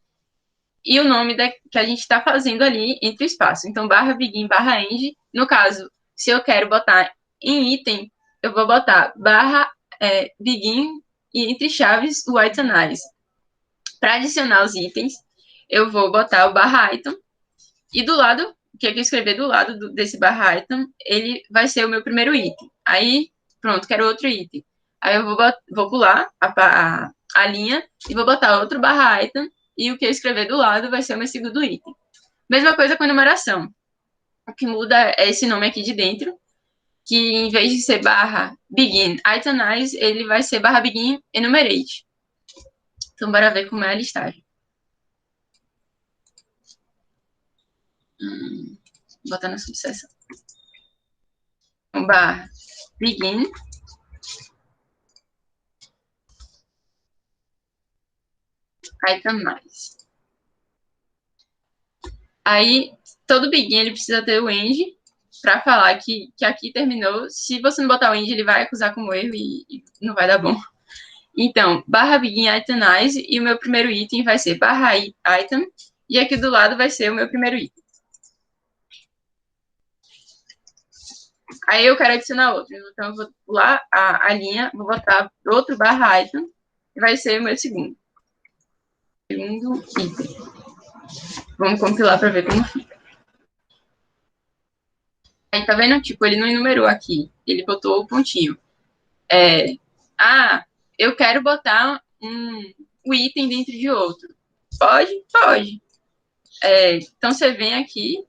e o nome que a gente está fazendo ali entre o espaço. Então, barra begin, barra end. No caso, se eu quero botar em item, eu vou botar barra begin e entre chaves o item analysis. Para adicionar os itens, eu vou botar o barra item e do lado, o que eu escrever do lado desse barra item, ele vai ser o meu primeiro item. Aí, pronto, quero outro item. Aí eu vou pular a linha e vou botar outro barra item e o que eu escrever do lado vai ser o meu segundo item. Mesma coisa com a numeração. O que muda é esse nome aqui de dentro, que em vez de ser barra begin itemize, ele vai ser barra begin enumerate. Então, bora ver como é a listagem. Botar na subseção. Então, barra begin itemize. Aí, todo begin ele precisa ter o end para falar que aqui terminou. Se você não botar o end, ele vai acusar como erro e não vai dar bom. Então, barra begin itemize e o meu primeiro item vai ser barra item e aqui do lado vai ser o meu primeiro item. Aí eu quero adicionar outro. Então, eu vou pular a linha, vou botar outro barra item e vai ser o meu segundo item. Vamos compilar para ver como fica. Aí, tá vendo? Tipo, ele não enumerou aqui. Ele botou o pontinho. Eu quero botar um item dentro de outro. Pode? Pode. Então, você vem aqui,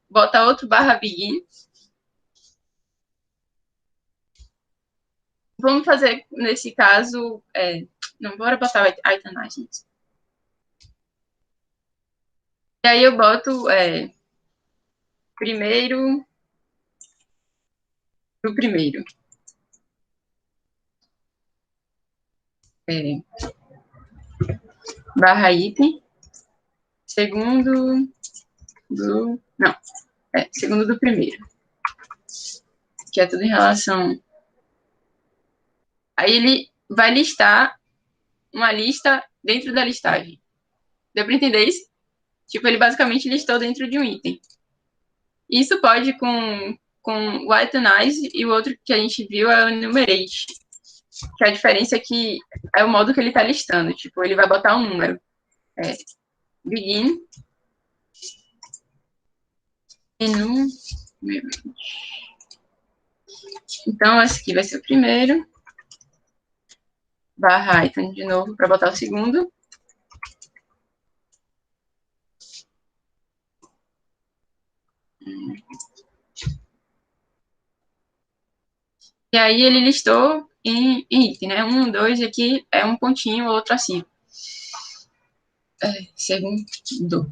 bota outro barra begin. Vamos fazer, nesse caso, não, bora botar o itemize. E aí eu boto primeiro do primeiro. Barra item. Segundo do... Não. Segundo do primeiro. Que é tudo em relação... Aí ele vai listar uma lista dentro da listagem. Deu para entender isso? Tipo, ele basicamente listou dentro de um item. Isso pode com o itemize e o outro que a gente viu é o enumerate. Que a diferença é que é o modo que ele está listando. Tipo, ele vai botar um número. Begin. Enumerate. Então, esse aqui vai ser o primeiro. Barra item de novo para botar o segundo. E aí ele listou em item, né? 1, 2, aqui é um pontinho, outro assim. Segundo.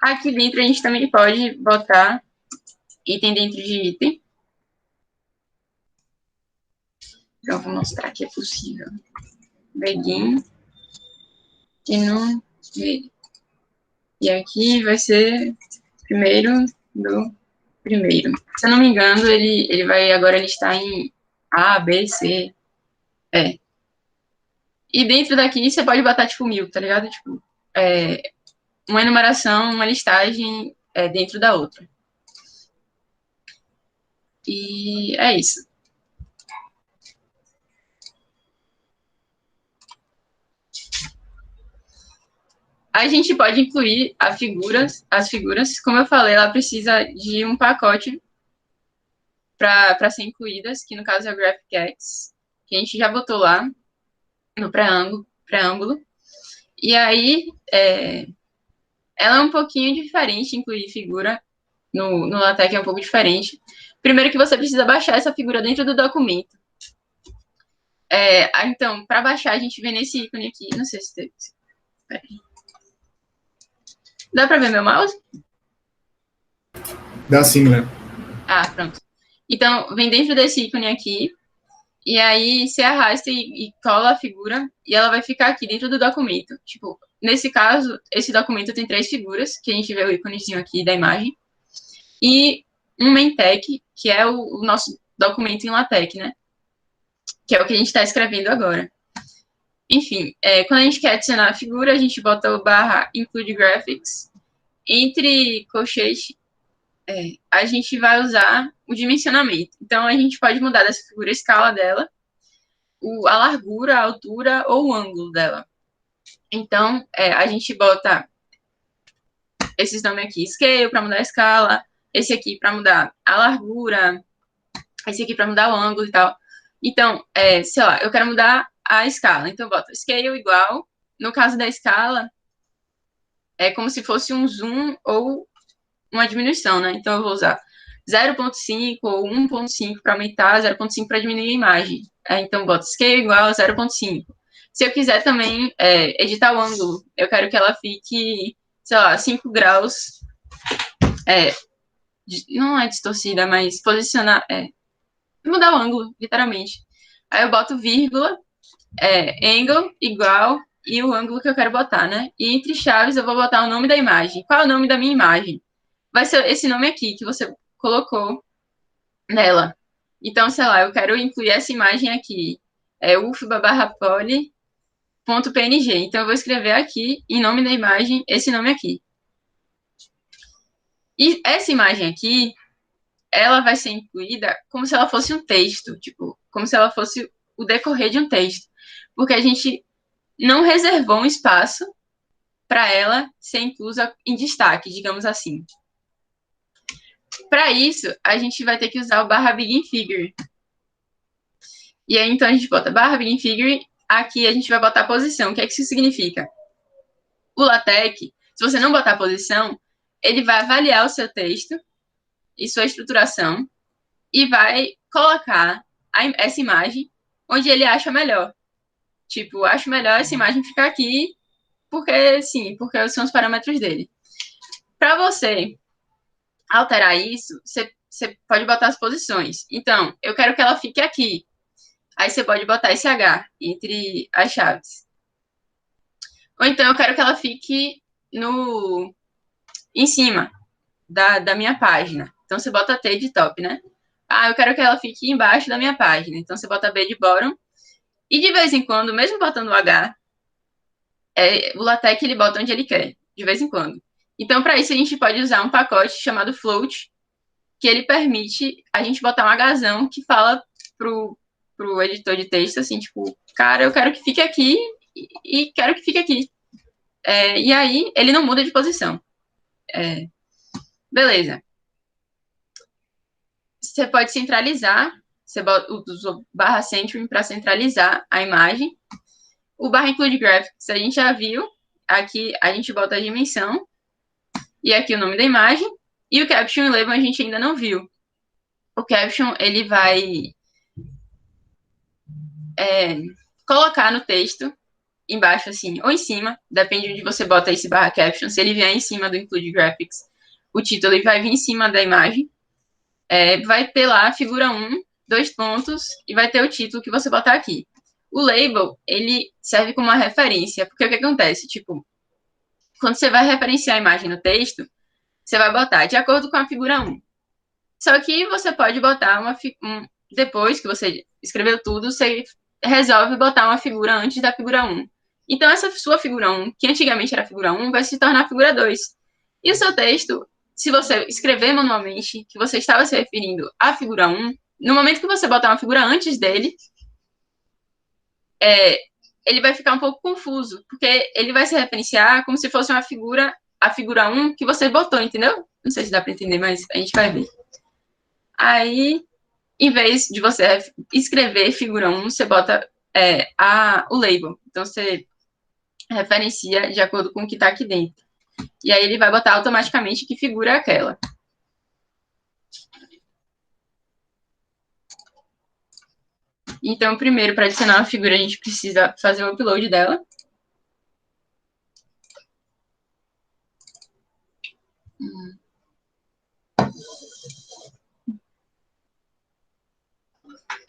Aqui dentro a gente também pode botar item dentro de item. Então, vou mostrar que é possível. Begin. E não. E aqui vai ser primeiro do primeiro. Se eu não me engano, ele vai agora listar em A, B, C. E dentro daqui você pode botar, tipo, 1000, tá ligado? Tipo, uma enumeração, uma listagem dentro da outra. E é isso. A gente pode incluir as figuras. Como eu falei, ela precisa de um pacote para ser incluídas, que no caso é o GraphicX, que a gente já botou lá no preâmbulo. E aí, ela é um pouquinho diferente, incluir figura no LaTeX é um pouco diferente. Primeiro que você precisa baixar essa figura dentro do documento. Então, para baixar, a gente vem nesse ícone aqui. Não sei se tem. Dá para ver meu mouse? Dá sim, né? Ah, pronto. Então, vem dentro desse ícone aqui. E aí, você arrasta e cola a figura. E ela vai ficar aqui dentro do documento. Tipo, nesse caso, esse documento tem 3 figuras. Que a gente vê o íconezinho aqui da imagem. E um main tag, que é o nosso documento em LaTeX, né? Que é o que a gente está escrevendo agora. Enfim, quando a gente quer adicionar a figura, a gente bota o barra include graphics. Entre colchetes, a gente vai usar o dimensionamento. Então, a gente pode mudar dessa figura a escala dela, a largura, a altura ou o ângulo dela. Então, a gente bota esses nomes aqui, scale para mudar a escala, esse aqui para mudar a largura, esse aqui para mudar o ângulo e tal. Então, sei lá, eu quero mudar a escala. Então, eu boto scale igual. No caso da escala, é como se fosse um zoom ou uma diminuição, né? Então, eu vou usar 0,5 ou 1,5 para aumentar, 0,5 para diminuir a imagem. Então, boto scale igual a 0,5. Se eu quiser também editar o ângulo, eu quero que ela fique, sei lá, 5 graus. Não é distorcida, mas posicionar. Mudar o ângulo, literalmente. Aí eu boto vírgula, angle igual e o ângulo que eu quero botar, né? E entre chaves eu vou botar o nome da imagem. Qual é o nome da minha imagem? Vai ser esse nome aqui que você colocou nela. Então, sei lá, eu quero incluir essa imagem aqui. ufba/poly.png. Então, eu vou escrever aqui, em nome da imagem, esse nome aqui. E essa imagem aqui, ela vai ser incluída como se ela fosse um texto, tipo, como se ela fosse o decorrer de um texto. Porque a gente não reservou um espaço para ela ser inclusa em destaque, digamos assim. Para isso, a gente vai ter que usar o barra begin figure. E aí, então, a gente bota barra begin figure. Aqui a gente vai botar a posição. O que é que isso significa? O LaTeX, se você não botar a posição, ele vai avaliar o seu texto e sua estruturação e vai colocar essa imagem onde ele acha melhor. Tipo, acho melhor essa imagem ficar aqui porque, sim, porque são os parâmetros dele. Para você alterar isso, você pode botar as posições. Então, eu quero que ela fique aqui. Aí você pode botar esse H entre as chaves. Ou então eu quero que ela fique em cima da minha página. Então você bota T de top, né? Ah, eu quero que ela fique embaixo da minha página. Então você bota B de bottom. E de vez em quando, mesmo botando o H, o LaTeX ele bota onde ele quer, de vez em quando. Então, para isso, a gente pode usar um pacote chamado Float, que ele permite a gente botar um Hzão que fala pro editor de texto, assim, tipo, cara, eu quero que fique aqui e quero que fique aqui. E aí, ele não muda de posição. Beleza. Você pode centralizar, você usa o barra centering para centralizar a imagem. O barra include graphics, a gente já viu. Aqui a gente bota a dimensão. E aqui o nome da imagem. E o caption label a gente ainda não viu. o caption, ele vai colocar no texto, embaixo assim, ou em cima, depende de onde você bota esse barra caption. Se ele vier em cima do Include Graphics, o título ele vai vir em cima da imagem. Vai ter lá a figura 1, 2 pontos, e vai ter o título que você botar aqui. O label, ele serve como uma referência, porque o que acontece? Tipo, quando você vai referenciar a imagem no texto, você vai botar de acordo com a figura 1. Só que você pode botar depois que você escreveu tudo, você resolve botar uma figura antes da figura 1. Então, essa sua figura 1, que antigamente era figura 1, vai se tornar figura 2. E o seu texto, se você escrever manualmente que você estava se referindo à figura 1, no momento que você botar uma figura antes dele, ele vai ficar um pouco confuso, porque ele vai se referenciar como se fosse a figura 1 que você botou, entendeu? Não sei se dá para entender, mas a gente vai ver. Aí, em vez de você escrever figura 1, você bota o label. Então, você referencia de acordo com o que está aqui dentro. E aí, ele vai botar automaticamente que figura é aquela. Então, primeiro, para adicionar uma figura, a gente precisa fazer o upload dela.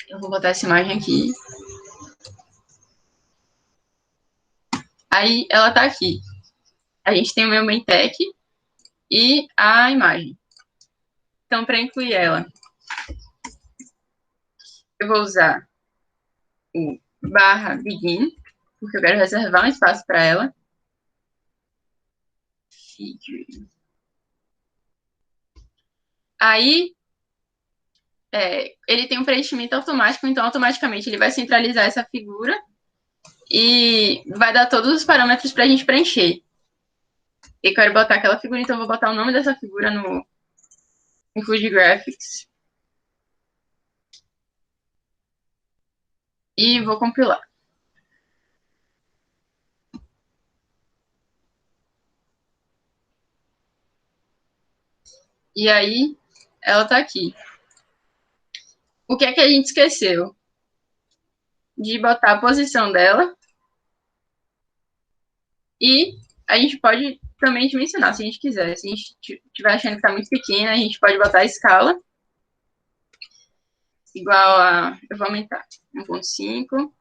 Eu vou botar essa imagem aqui. Aí, ela está aqui. A gente tem o meu main tag e a imagem. Então, para incluir ela, eu vou usar o barra begin, porque eu quero reservar um espaço para ela. Aí, ele tem um preenchimento automático, então automaticamente ele vai centralizar essa figura e vai dar todos os parâmetros para a gente preencher. Eu quero botar aquela figura, então eu vou botar o nome dessa figura no Include Graphics. E vou compilar. E aí, ela está aqui. O que é que a gente esqueceu? De botar a posição dela. E a gente pode também dimensionar, se a gente quiser. Se a gente estiver achando que está muito pequena, a gente pode botar a escala igual a... Eu vou aumentar. 1.5,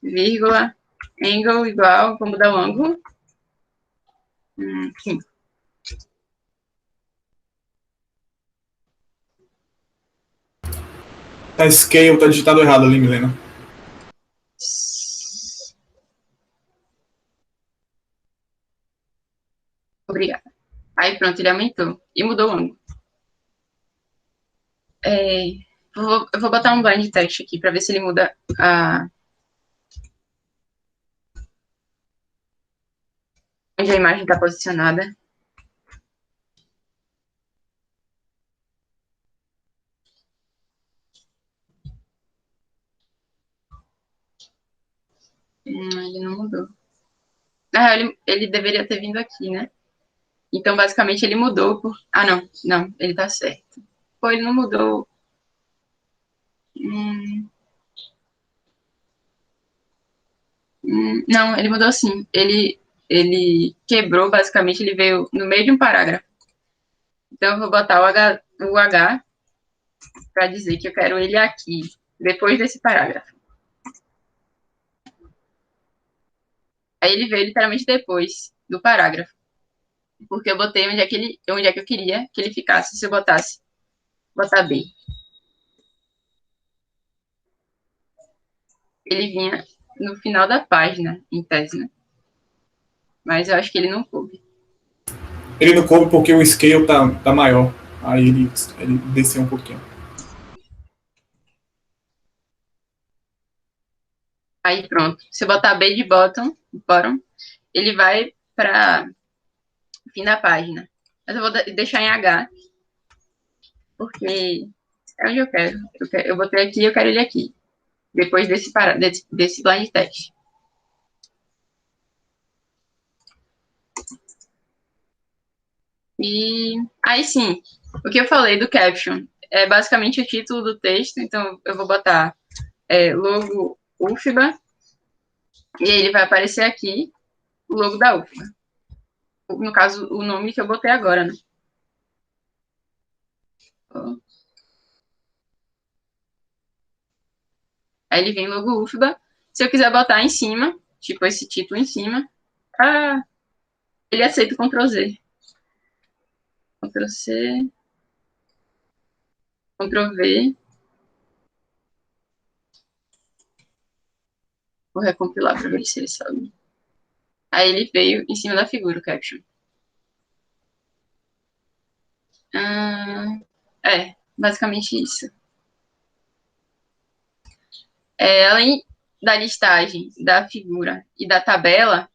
vírgula, angle igual... Vou mudar o ângulo. 5. A scale tá digitado errado ali, Milena. Obrigada. Aí pronto, ele aumentou. E mudou o ângulo. Eu vou botar um blind test aqui para ver se ele muda onde a imagem está posicionada. Ele não mudou. Na real, ele deveria ter vindo aqui, né? Então, basicamente, ele mudou por... Ah, não, ele tá certo. Pô, ele não mudou. Não, ele mudou sim. Ele quebrou, basicamente, ele veio no meio de um parágrafo. Então, eu vou botar o H para dizer que eu quero ele aqui, depois desse parágrafo. Aí ele veio literalmente depois do parágrafo. Porque eu botei onde é que eu queria que ele ficasse se eu botar B. Ele vinha no final da página, em tese, né? Mas eu acho que ele não coube. Ele não coube porque o scale tá maior. Aí ele desceu um pouquinho. Aí pronto. Se eu botar B de bottom, ele vai para fim da página. Mas eu vou deixar em H, porque é onde eu quero. Eu botei aqui, eu quero ele aqui. Depois desse blind test. E aí sim, o que eu falei do caption. é basicamente o título do texto, então eu vou botar logo UFBA, e aí ele vai aparecer aqui o logo da UFBA. No caso, o nome que eu botei agora, né? Aí ele vem logo UFBA. Se eu quiser botar em cima, tipo esse título em cima, ele aceita o Ctrl Z. Ctrl C, Ctrl V. Vou recompilar para ver se ele sobe. Aí ele veio em cima da figura, o caption. Basicamente isso. Além da listagem da figura e da tabela,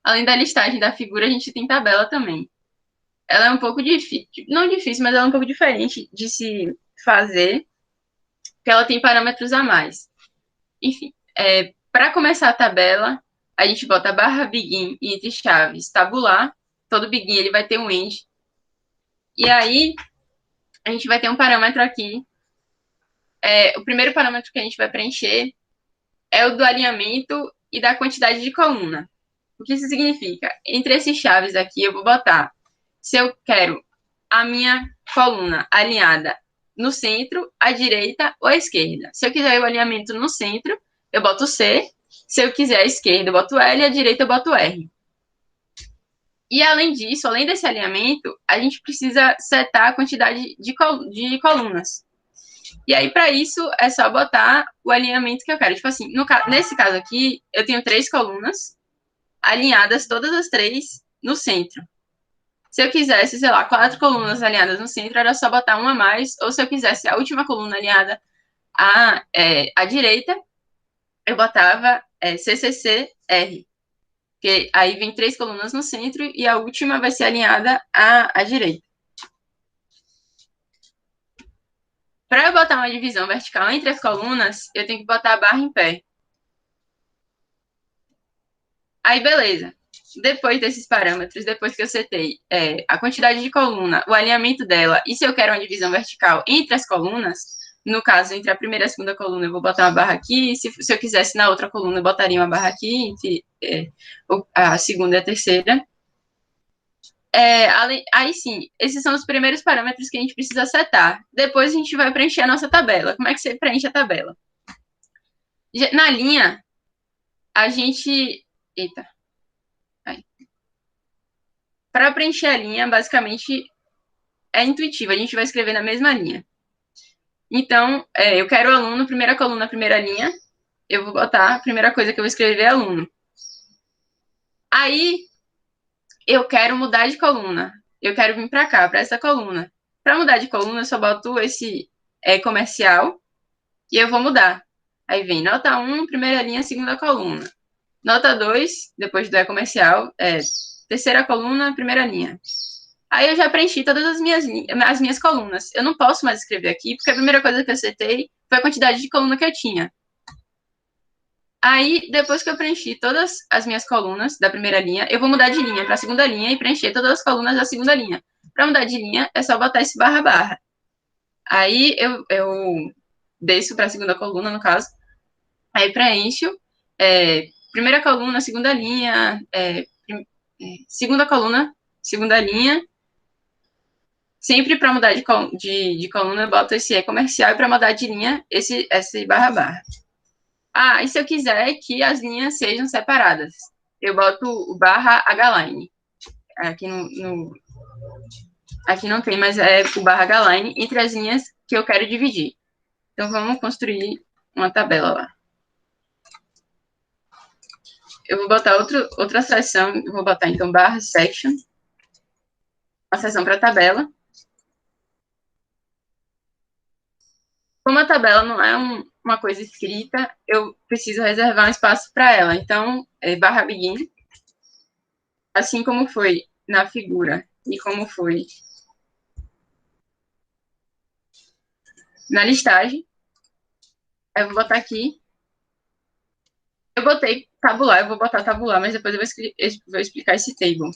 além da listagem da figura, a gente tem tabela também. Ela é um pouco difícil, não difícil, mas ela é um pouco diferente de se fazer, porque ela tem parâmetros a mais. Enfim, para começar a tabela, a gente bota barra begin e entre chaves tabular. Todo begin ele vai ter um end. E aí, a gente vai ter um parâmetro aqui. O primeiro parâmetro que a gente vai preencher é o do alinhamento e da quantidade de coluna. O que isso significa? Entre esses chaves aqui, eu vou botar se eu quero a minha coluna alinhada no centro, à direita ou à esquerda. Se eu quiser o alinhamento no centro, eu boto C. Se eu quiser a esquerda, eu boto L, a direita eu boto R. E além disso, além desse alinhamento, a gente precisa setar a quantidade de colunas. E aí, para isso, é só botar o alinhamento que eu quero. Tipo assim, nesse caso aqui, eu tenho 3 colunas alinhadas, todas as 3, no centro. Se eu quisesse, sei lá, 4 colunas alinhadas no centro, era só botar uma a mais. Ou se eu quisesse a última coluna alinhada à direita, eu botava CCCR. Porque aí vem 3 colunas no centro e a última vai ser alinhada à direita. Para eu botar uma divisão vertical entre as colunas, eu tenho que botar a barra em pé. Aí, beleza. Depois desses parâmetros, depois que eu setei a quantidade de coluna, o alinhamento dela, e se eu quero uma divisão vertical entre as colunas, no caso, entre a primeira e a segunda coluna, eu vou botar uma barra aqui. Se eu quisesse na outra coluna, eu botaria uma barra aqui, entre a segunda e a terceira. Aí sim, esses são os primeiros parâmetros que a gente precisa setar. Depois a gente vai preencher a nossa tabela. Como é que você preenche a tabela? Na linha, a gente... Eita. Para preencher a linha, basicamente, é intuitivo. A gente vai escrever na mesma linha. Então, eu quero o aluno, primeira coluna, primeira linha. Eu vou botar, a primeira coisa que eu vou escrever é aluno. Aí, eu quero mudar de coluna. Eu quero vir para cá, para essa coluna. Para mudar de coluna, eu só boto esse comercial e eu vou mudar. Aí vem nota 1, primeira linha, segunda coluna. Nota 2, depois do comercial, terceira coluna, primeira linha. Aí eu já preenchi todas as minhas colunas. Eu não posso mais escrever aqui, porque a primeira coisa que eu setei foi a quantidade de coluna que eu tinha. Aí, depois que eu preenchi todas as minhas colunas da primeira linha, eu vou mudar de linha para a segunda linha e preencher todas as colunas da segunda linha. Para mudar de linha, é só botar esse barra barra. Aí eu desço para a segunda coluna, no caso. Aí preencho. Primeira coluna, segunda linha. Segunda coluna, segunda linha. Sempre para mudar de coluna, eu boto esse comercial e para mudar de linha, esse barra barra. E se eu quiser que as linhas sejam separadas, eu boto o barra H-line. Aqui não tem, mas é o barra H-line entre as linhas que eu quero dividir. Então, vamos construir uma tabela lá. Eu vou botar outra seção, eu vou botar, então, barra section, uma seção para tabela. Como a tabela não é uma coisa escrita, eu preciso reservar um espaço para ela. Então, barra begin, assim como foi na figura e como foi na listagem, eu vou botar aqui. Eu botei tabular, eu vou botar tabular, mas depois eu vou explicar esse table.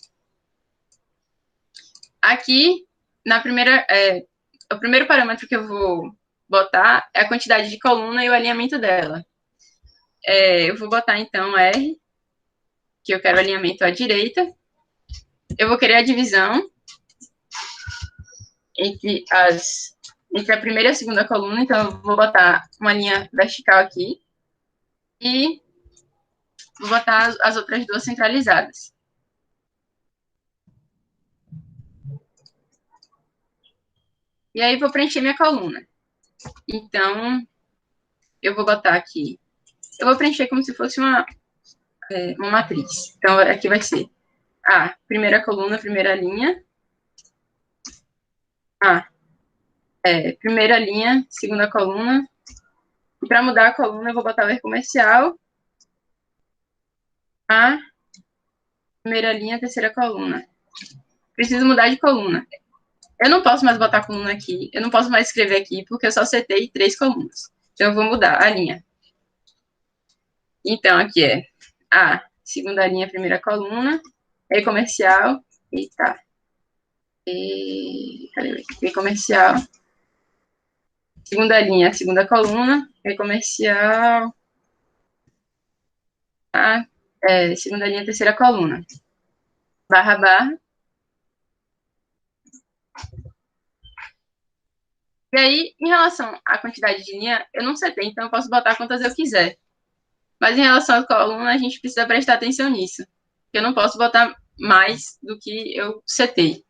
Aqui, na primeira o primeiro parâmetro que eu vou botar é a quantidade de coluna e o alinhamento dela. Eu vou botar, então, R, que eu quero alinhamento à direita. Eu vou querer a divisão entre a primeira e a segunda coluna, então eu vou botar uma linha vertical aqui e vou botar as outras duas centralizadas. E aí vou preencher minha coluna. Então, eu vou botar aqui. Eu vou preencher como se fosse uma matriz. Então, aqui vai ser a primeira coluna, primeira linha. Primeira linha, segunda coluna. E para mudar a coluna, eu vou botar o R comercial. A primeira linha, terceira coluna. Preciso mudar de coluna. Eu não posso mais botar a coluna aqui. Eu não posso mais escrever aqui, porque eu só setei 3 colunas. Então, eu vou mudar a linha. Então, aqui é a segunda linha, primeira coluna. E comercial. Eita. E comercial. Segunda linha, segunda coluna. E comercial. Segunda linha, terceira coluna. Barra, barra. E aí, em relação à quantidade de linha, eu não setei, então eu posso botar quantas eu quiser. Mas em relação à coluna, a gente precisa prestar atenção nisso. Eu não posso botar mais do que eu setei.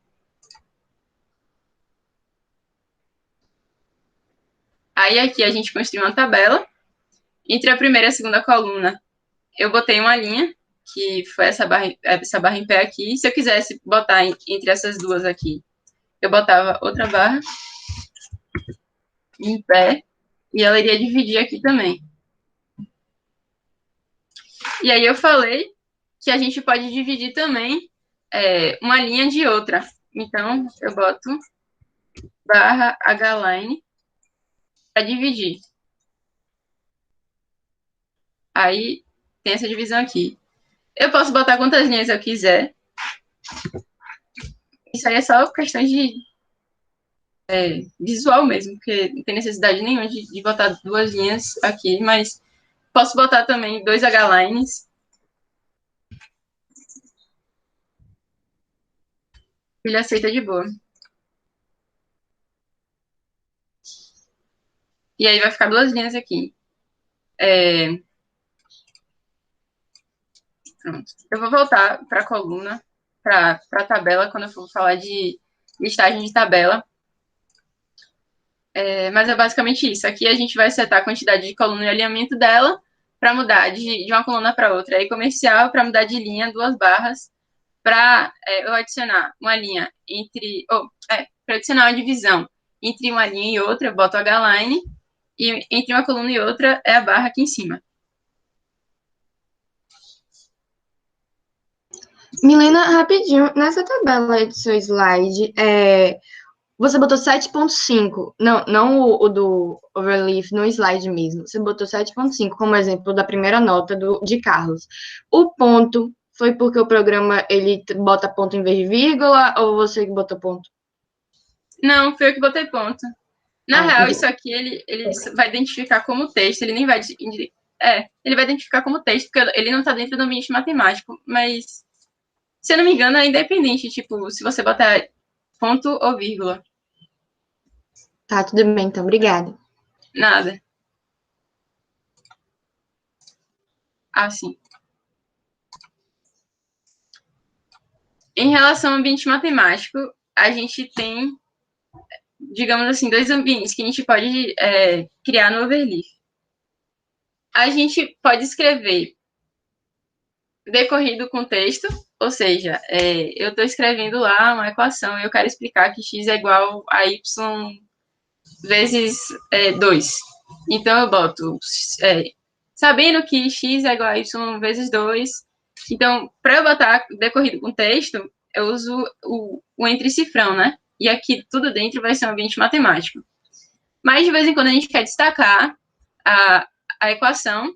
Aí aqui a gente construiu uma tabela. Entre a primeira e a segunda coluna, eu botei uma linha, que foi essa barra em pé aqui. Se eu quisesse botar entre essas duas aqui, eu botava outra barra em pé, e ela iria dividir aqui também. E aí eu falei que a gente pode dividir também uma linha de outra. Então, eu boto barra Hline para dividir. Aí, tem essa divisão aqui. Eu posso botar quantas linhas eu quiser. Isso aí é só questão de visual mesmo, porque não tem necessidade nenhuma de botar 2 linhas aqui, mas posso botar também 2 Hlines. Ele aceita de boa. E aí vai ficar 2 linhas aqui. Pronto. Eu vou voltar para a coluna, para a tabela, quando eu for falar de listagem de tabela. Mas é basicamente isso. Aqui a gente vai setar a quantidade de coluna e alinhamento dela para mudar de uma coluna para outra. Aí comercial, para mudar de linha, 2 barras. Para eu adicionar uma linha entre... para adicionar uma divisão entre uma linha e outra, eu boto Hline. E entre uma coluna e outra é a barra aqui em cima. Milena, rapidinho, nessa tabela aí do seu slide, você botou 7.5, não o do overleaf no slide mesmo, você botou 7.5 como exemplo da primeira nota de Carlos. O ponto foi porque o programa, ele bota ponto em vez de vírgula, ou você que botou ponto? Não, foi eu que botei ponto. Na real, isso aqui ele vai identificar como texto, ele nem vai... ele vai identificar como texto, porque ele não está dentro do ambiente matemático, mas, se eu não me engano, é independente, tipo, se você botar ponto ou vírgula. Tá, tudo bem, então, obrigada. Nada. Sim. Em relação ao ambiente matemático, a gente tem, digamos assim, 2 ambientes que a gente pode criar no Overleaf. A gente pode escrever decorrido com texto, ou seja, eu estou escrevendo lá uma equação e eu quero explicar que x é igual a y vezes 2. Então, eu boto, sabendo que x é igual a y vezes 2. Então, para eu botar decorrido com texto, eu uso o entre cifrão, né? E aqui tudo dentro vai ser um ambiente matemático. Mas, de vez em quando, a gente quer destacar a equação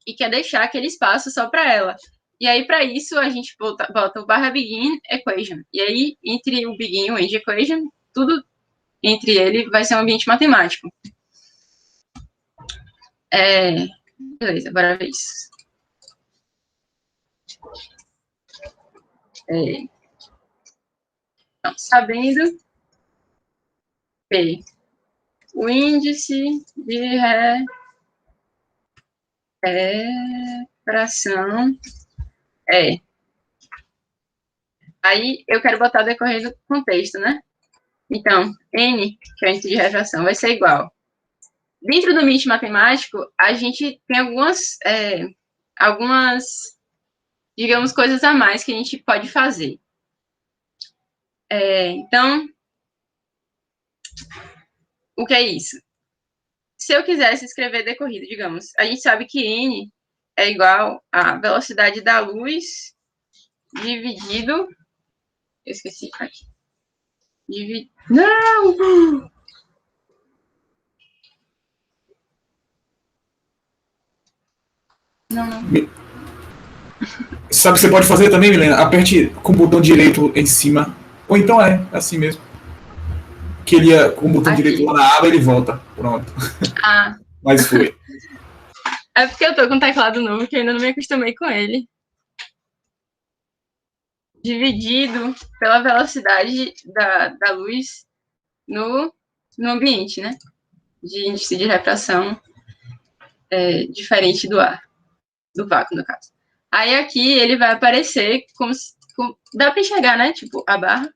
e quer deixar aquele espaço só para ela. E aí, para isso, a gente bota o barra begin equation. E aí, entre o begin e o end equation, tudo entre ele vai ser um ambiente matemático. Beleza, bora ver isso. Então, sabendo P, o índice de refração é. Aí eu quero botar o decorrer do contexto, né? Então, N, que é o índice de refração, vai ser igual. Dentro do MIT matemático, a gente tem algumas, digamos, coisas a mais que a gente pode fazer. Então, o que é isso? Se eu quisesse escrever decorrido, digamos, a gente sabe que N é igual à velocidade da luz dividido... Eu esqueci aqui. Não! Não. Sabe o que você pode fazer também, Milena? Aperte com o botão direito em cima. Ou então assim mesmo. Que ele ia com o botão aqui. Direito lá na aba, ele volta. Pronto. Ah. Mas foi. É porque eu tô com um teclado novo que eu ainda não me acostumei com ele. Dividido pela velocidade da luz no ambiente, né? De índice de refração diferente do ar, do vácuo, no caso. Aí aqui ele vai aparecer dá para enxergar, né? Tipo, a barra.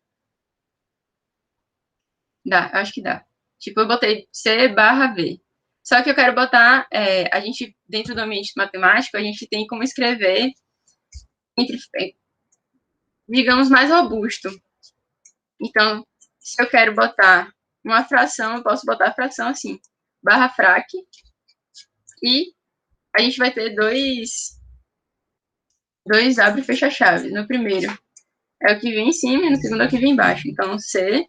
Dá, acho que dá. Tipo, eu botei C barra V. Só que eu quero botar, a gente, dentro do ambiente matemático, a gente tem como escrever, digamos, mais robusto. Então, se eu quero botar uma fração, eu posso botar a fração assim, barra frac, e a gente vai ter dois abre e fecha chave. No primeiro é o que vem em cima e no segundo é o que vem embaixo. Então, C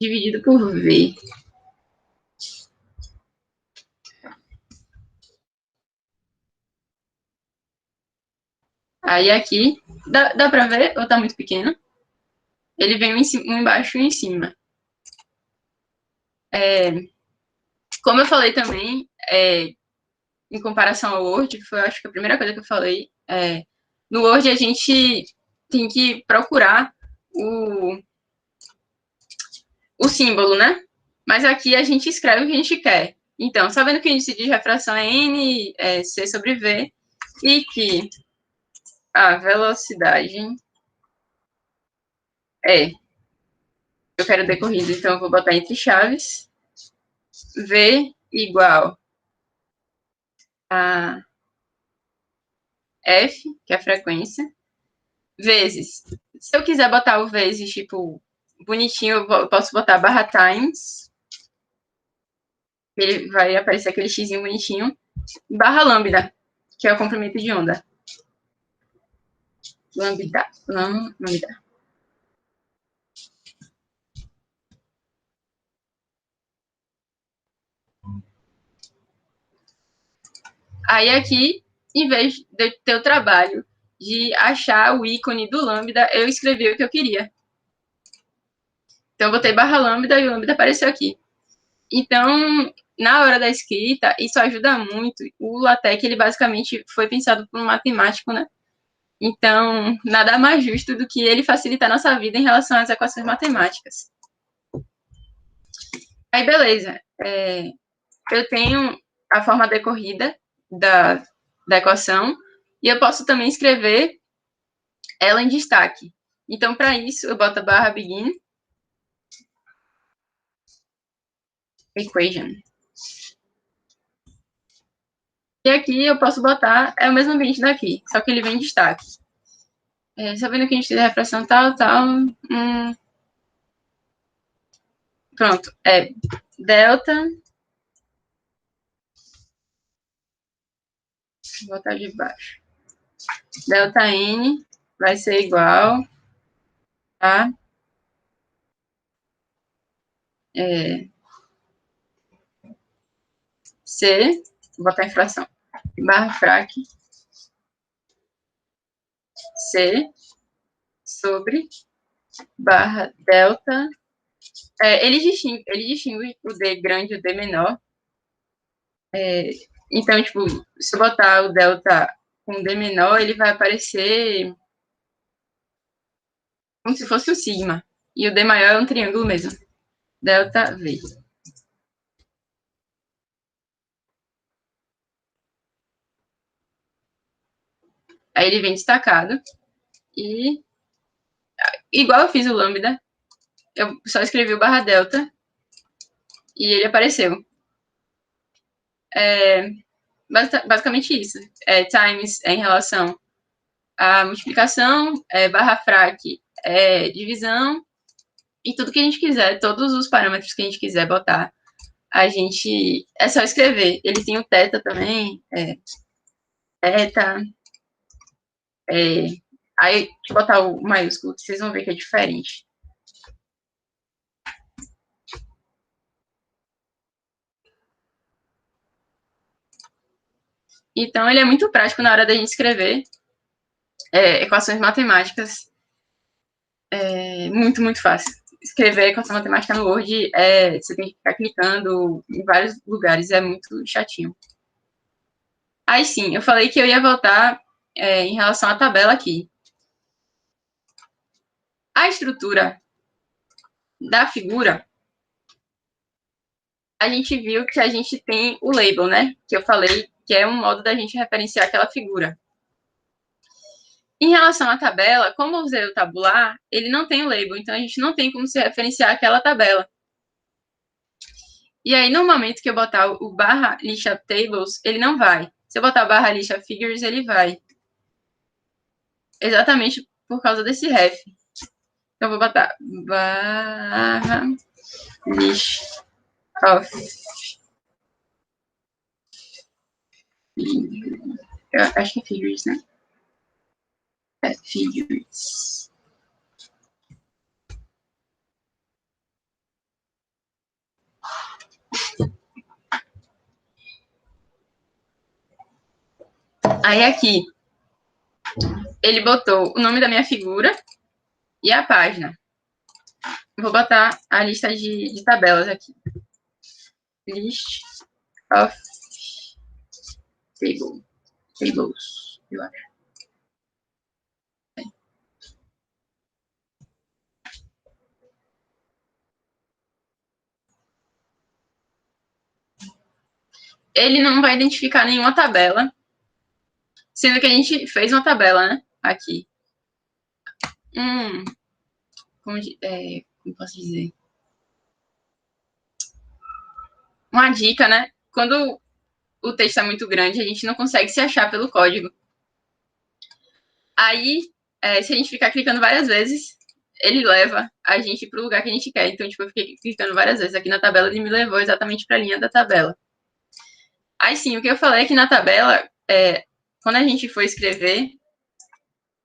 dividido por V. Aí aqui, dá pra ver ou tá muito pequeno? Ele vem um embaixo e um em cima. Como eu falei também, em comparação ao Word, que foi, acho que a primeira coisa que eu falei, no Word a gente tem que procurar o símbolo, né? Mas aqui a gente escreve o que a gente quer. Então, sabendo que o índice de refração é N, C sobre V, e que a velocidade eu quero decorrido, então eu vou botar entre chaves, V igual a F, que é a frequência, vezes. Se eu quiser botar o vezes, tipo, bonitinho, eu posso botar barra times. Ele vai aparecer aquele xizinho bonitinho. Barra lambda, que é o comprimento de onda. Lambda. Aí aqui, em vez de eu ter o trabalho de achar o ícone do lambda, eu escrevi o que eu queria. Então, eu botei barra lambda e o lambda apareceu aqui. Então, na hora da escrita, isso ajuda muito. O LaTeX, ele basicamente foi pensado por um matemático, né? Então, nada mais justo do que ele facilitar a nossa vida em relação às equações matemáticas. Aí, beleza. Eu tenho a forma decorrida da equação e eu posso também escrever ela em destaque. Então, para isso, eu boto barra begin equation. E aqui eu posso botar, é o mesmo ambiente daqui, só que ele vem em destaque. Sabendo que a gente tem a refração tal. Pronto, delta. Vou botar de baixo. Delta N vai ser igual a C, vou botar em fração, barra frac C sobre barra delta Ele distingue o D grande e o D menor. Então, tipo, se eu botar o delta com D menor, ele vai aparecer como se fosse um sigma. E o D maior é um triângulo mesmo. Delta V. Aí ele vem destacado. E, igual eu fiz o lambda, eu só escrevi o barra delta e ele apareceu. Basicamente isso. Times é em relação à multiplicação, barra frac é divisão, e tudo que a gente quiser, todos os parâmetros que a gente quiser botar, a gente é só escrever. Ele tem o θ também, θ, aí, deixa eu botar o maiúsculo, que vocês vão ver que é diferente. Então, ele é muito prático na hora da gente escrever equações matemáticas. Muito, muito fácil. Escrever equação matemática no Word, você tem que ficar clicando em vários lugares, é muito chatinho. Aí sim, eu falei que eu ia voltar em relação à tabela aqui. A estrutura da figura, a gente viu que a gente tem o label, né? Que eu falei que é um modo da gente referenciar aquela figura. Em relação à tabela, como eu usei o tabular, ele não tem o label, então a gente não tem como se referenciar aquela tabela. E aí, no momento que eu botar o barra lixa tables, ele não vai. Se eu botar barra lixa figures, ele vai. Exatamente por causa desse ref. Então, eu vou botar barra lixa of. Eu acho que é figures, né? Figures. Aí aqui, ele botou o nome da minha figura e a página. Vou botar a lista de tabelas aqui. List of tables, eu acho. Ele não vai identificar nenhuma tabela, sendo que a gente fez uma tabela, né? Aqui. Como posso dizer? Uma dica, né? Quando o texto é muito grande, a gente não consegue se achar pelo código. Aí, se a gente ficar clicando várias vezes, ele leva a gente para o lugar que a gente quer. Então, tipo, eu fiquei clicando várias vezes aqui na tabela, ele me levou exatamente para a linha da tabela. Aí sim, o que eu falei é que na tabela, quando a gente for escrever,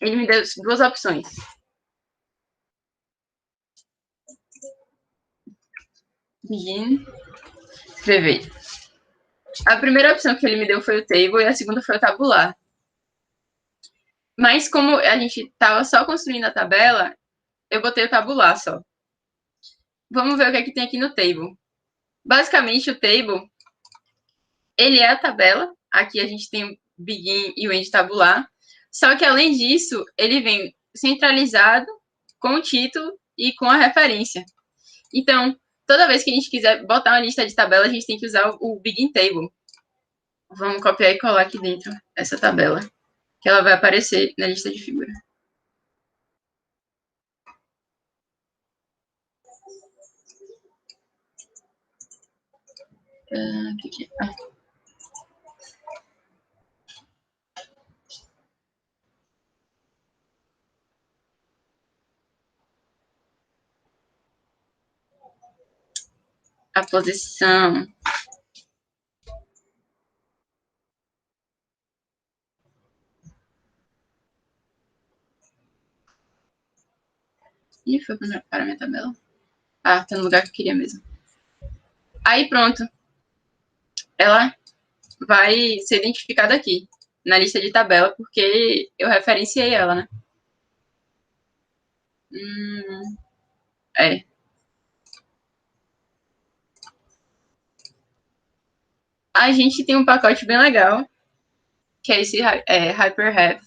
ele me deu duas opções. Begin, escrever. A primeira opção que ele me deu foi o table e a segunda foi o tabular. Mas como a gente estava só construindo a tabela, eu botei o tabular só. Vamos ver o que é que tem aqui no table. Basicamente, o table, ele é a tabela. Aqui a gente tem o begin e o end tabular. Só que, além disso, ele vem centralizado com o título e com a referência. Então, toda vez que a gente quiser botar uma lista de tabela, a gente tem que usar o begin table. Vamos copiar e colar aqui dentro essa tabela, que ela vai aparecer na lista de figura. Aqui. A posição. Ih, foi para a minha tabela. Ah, tá no lugar que eu queria mesmo. Aí, pronto. Ela vai ser identificada aqui, na lista de tabela, porque eu referenciei ela, né? a gente tem um pacote bem legal, que é esse HyperHav,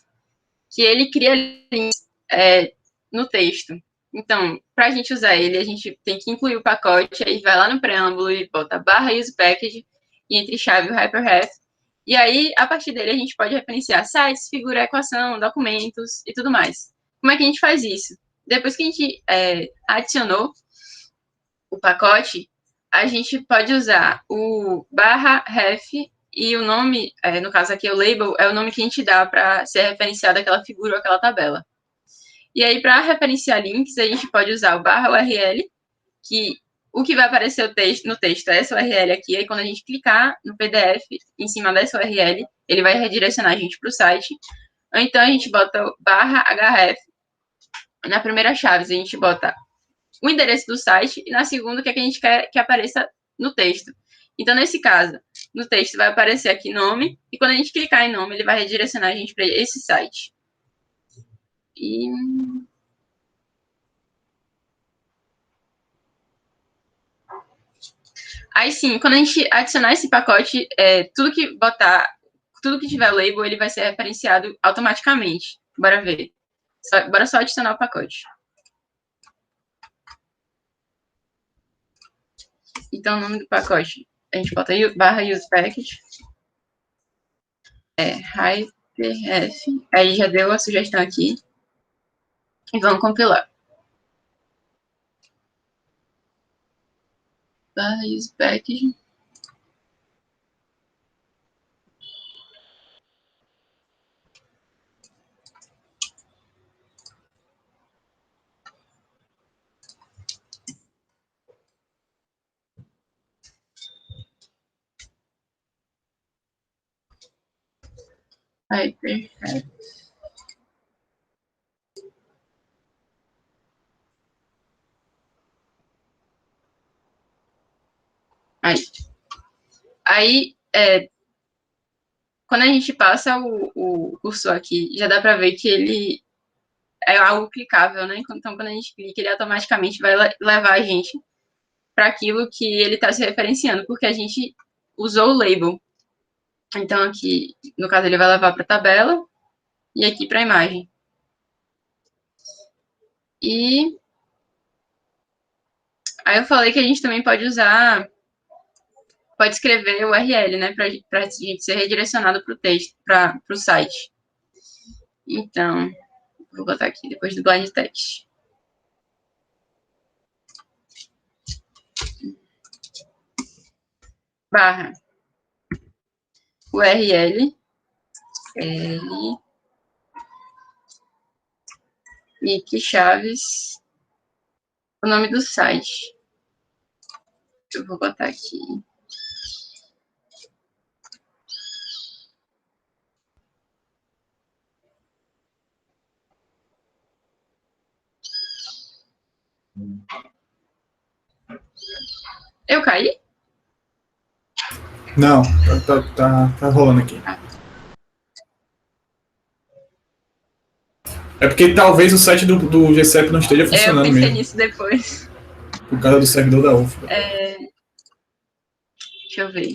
que ele cria links no texto. Então, para a gente usar ele, a gente tem que incluir o pacote, aí vai lá no preâmbulo e bota barra use package, e entre chave o HyperHav. E aí, a partir dele, a gente pode referenciar sites, figura, equação, documentos e tudo mais. Como é que a gente faz isso? Depois que a gente adicionou o pacote, a gente pode usar o barra ref e o nome, no caso aqui o label, é o nome que a gente dá para ser referenciada aquela figura ou aquela tabela. E aí, para referenciar links, a gente pode usar o barra URL, que o que vai aparecer no texto é essa URL aqui, aí quando a gente clicar no PDF em cima dessa URL, ele vai redirecionar a gente para o site. Ou então a gente bota barra href. Na primeira chave, a gente bota o endereço do site e na segunda o que a gente quer que apareça no texto. Então, nesse caso, no texto vai aparecer aqui nome, e quando a gente clicar em nome, ele vai redirecionar a gente para esse site. E aí sim, quando a gente adicionar esse pacote, tudo que tiver label, ele vai ser referenciado automaticamente. Bora ver. Bora só adicionar o pacote. Então, o nome do pacote, a gente bota barra use package. HyperF. Aí já deu a sugestão aqui. E vamos compilar. Barra use package. HyperF. Aí, quando a gente passa o cursor aqui, já dá para ver que ele é algo clicável, né? Então, quando a gente clica, ele automaticamente vai levar a gente para aquilo que ele está se referenciando, porque a gente usou o label. Então, aqui, no caso, ele vai levar para a tabela e aqui para a imagem. E aí eu falei que a gente também pode escrever o URL, né, para a gente ser redirecionado para o texto, para o site. Então, vou botar aqui depois do blind text. Barra URL Nick Chaves, o nome do site. Eu vou botar aqui. Eu caí? Não, tá rolando aqui. É porque talvez o site do GCEP não esteja funcionando Eu pensei mesmo. nisso depois. Por causa do servidor da UFBA. Deixa eu ver.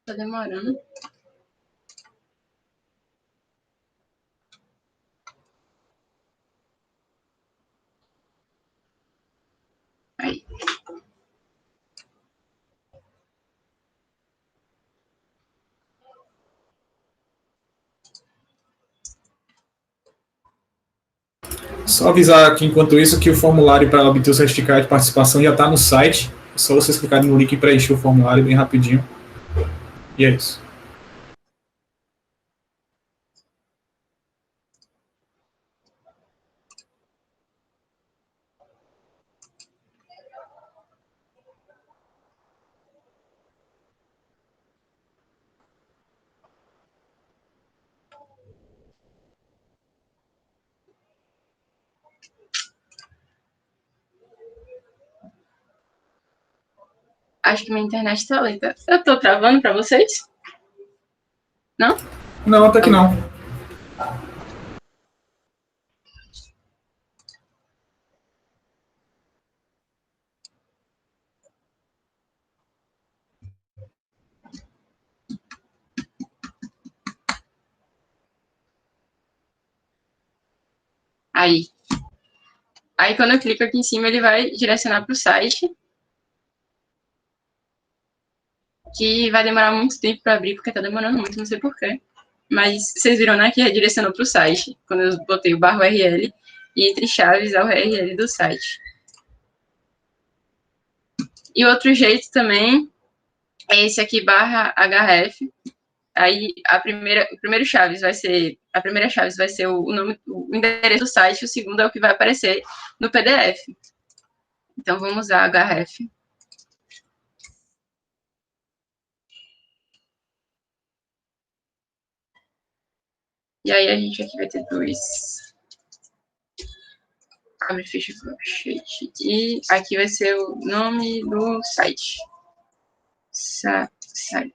Tá demorando. Aí. Só avisar aqui, enquanto isso, que o formulário para obter o certificado de participação já está no site. É só vocês clicarem no link e preencher o formulário bem rapidinho. E é isso. Acho que minha internet tá lenta. Eu tô travando para vocês? Não? Não, até que não. Aí. Aí, quando eu clico aqui em cima, ele vai direcionar para o site, que vai demorar muito tempo para abrir, porque tá demorando muito, não sei porquê. Mas vocês viram, né, que redirecionou para o site, quando eu botei o barra URL, e entre chaves é o URL do site. E outro jeito também é esse aqui, barra href. Aí a primeira chave vai ser o nome, o endereço do site, o segundo é o que vai aparecer no PDF. Então vamos usar href. E aí a gente aqui vai ter dois. Abre ficha worksheet. E aqui vai ser o nome do site. Site.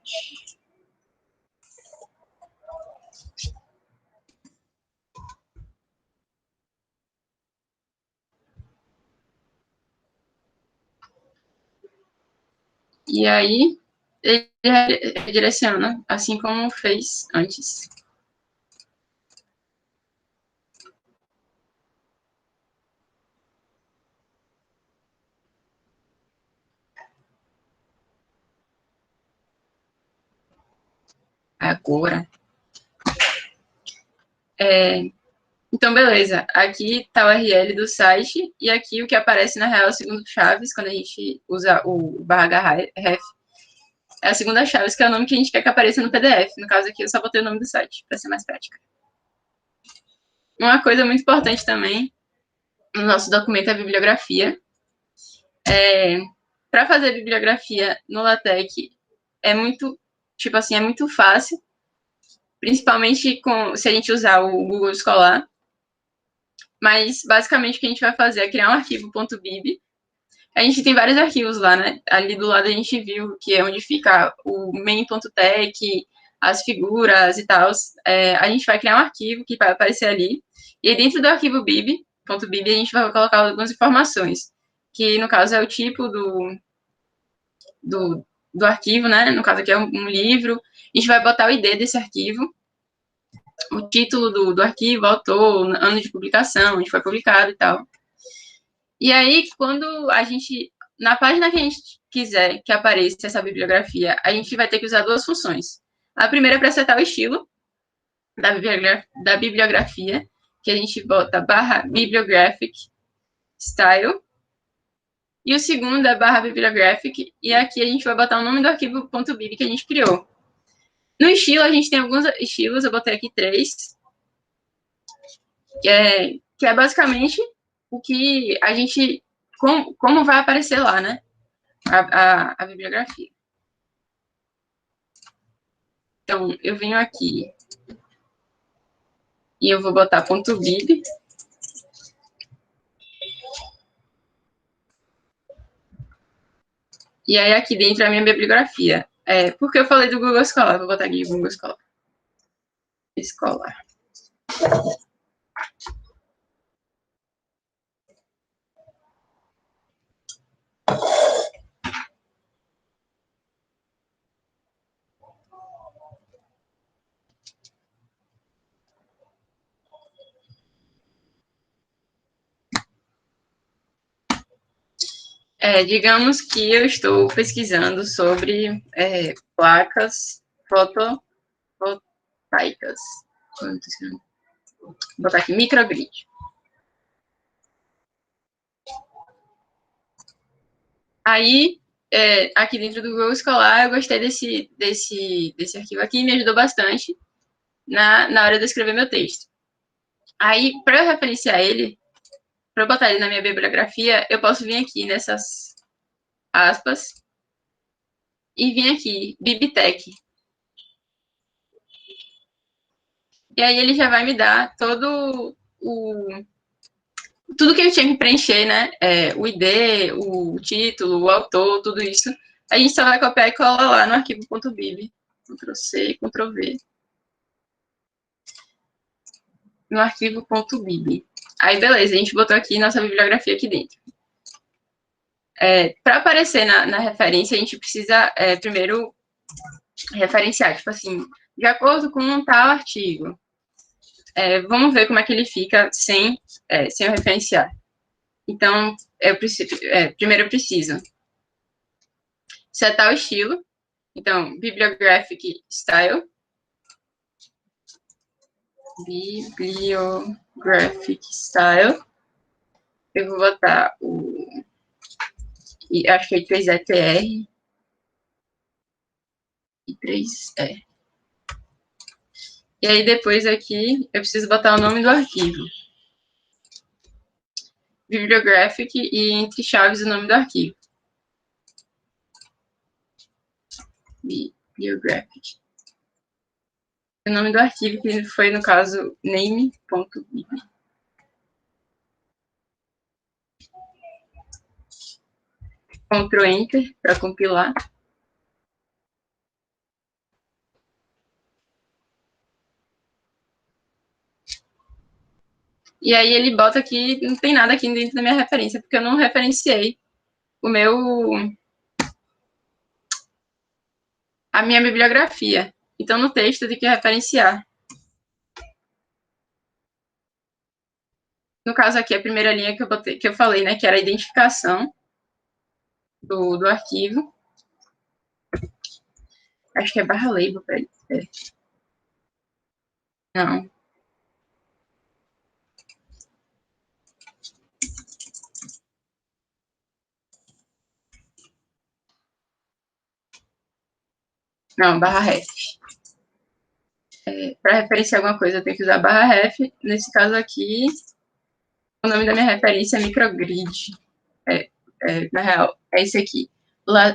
E aí ele redireciona, assim como fez antes. Agora. Então, beleza. Aqui está o URL do site e aqui o que aparece na real é o segundo chaves, quando a gente usa o barra href. É a segunda chaves, que é o nome que a gente quer que apareça no PDF. No caso aqui, eu só botei o nome do site, para ser mais prática. Uma coisa muito importante também no nosso documento é a bibliografia. Para fazer bibliografia no LaTeX é muito, tipo assim, é muito fácil, principalmente se a gente usar o Google Scholar. Mas, basicamente, o que a gente vai fazer é criar um arquivo .bib. A gente tem vários arquivos lá, né? Ali do lado a gente viu que é onde fica o main.tech, as figuras e tal. A gente vai criar um arquivo que vai aparecer ali. E dentro do arquivo .bib, a gente vai colocar algumas informações. Que, no caso, é o tipo do arquivo, né? No caso aqui é um livro. A gente vai botar o ID desse arquivo, o título do arquivo, autor, ano de publicação, onde foi publicado e tal. E aí, quando a gente, na página que a gente quiser que apareça essa bibliografia, a gente vai ter que usar duas funções. A primeira é para setar o estilo da bibliografia, que a gente bota barra bibliographic style. E o segundo é barra bibliographic, e aqui a gente vai botar o nome do arquivo .bib que a gente criou. No estilo, a gente tem alguns estilos, eu botei aqui 3, que é basicamente o que a gente, como vai aparecer lá, né? A bibliografia. Então, eu venho aqui e eu vou botar .bib. E aí, aqui dentro é a minha bibliografia. Porque eu falei do Google Scholar, vou botar aqui Google Scholar. Digamos que eu estou pesquisando sobre placas fotovoltaicas. Vou botar aqui microgrid. Aí, aqui dentro do Google Scholar, eu gostei desse arquivo aqui, me ajudou bastante na hora de escrever meu texto. Aí, para eu referenciar ele, para eu botar ele na minha bibliografia, eu posso vir aqui nessas aspas e vir aqui, Bibtech. E aí ele já vai me dar todo tudo que eu tinha que preencher, né? O ID, o título, o autor, tudo isso, a gente só vai copiar e colar lá no arquivo .bib. Ctrl+C, Ctrl+V. No arquivo .bib. Aí, beleza, a gente botou aqui nossa bibliografia aqui dentro. Para aparecer na referência, a gente precisa primeiro referenciar, tipo assim, de acordo com um tal artigo. Vamos ver como é que ele fica sem o referenciar. Então, primeiro eu preciso setar o estilo. Então, bibliographic style. Bibliographic style. Eu vou botar acho que é 3ETR e 3E. E aí, depois aqui, eu preciso botar o nome do arquivo. Bibliographic e entre chaves o nome do arquivo. Bibliographic. O nome do arquivo que foi, no caso, name.bib. Ctrl Enter para compilar. E aí ele bota aqui, não tem nada aqui dentro da minha referência, porque eu não referenciei a minha bibliografia. Então, no texto eu tenho que referenciar. No caso aqui, a primeira linha que eu falei, né, que era a identificação do arquivo. Acho que é barra label, peraí. Não. Não, barra ref. Para referenciar alguma coisa, eu tenho que usar barra ref. Nesse caso aqui, o nome da minha referência é microgrid. Na real, é esse aqui. Lá,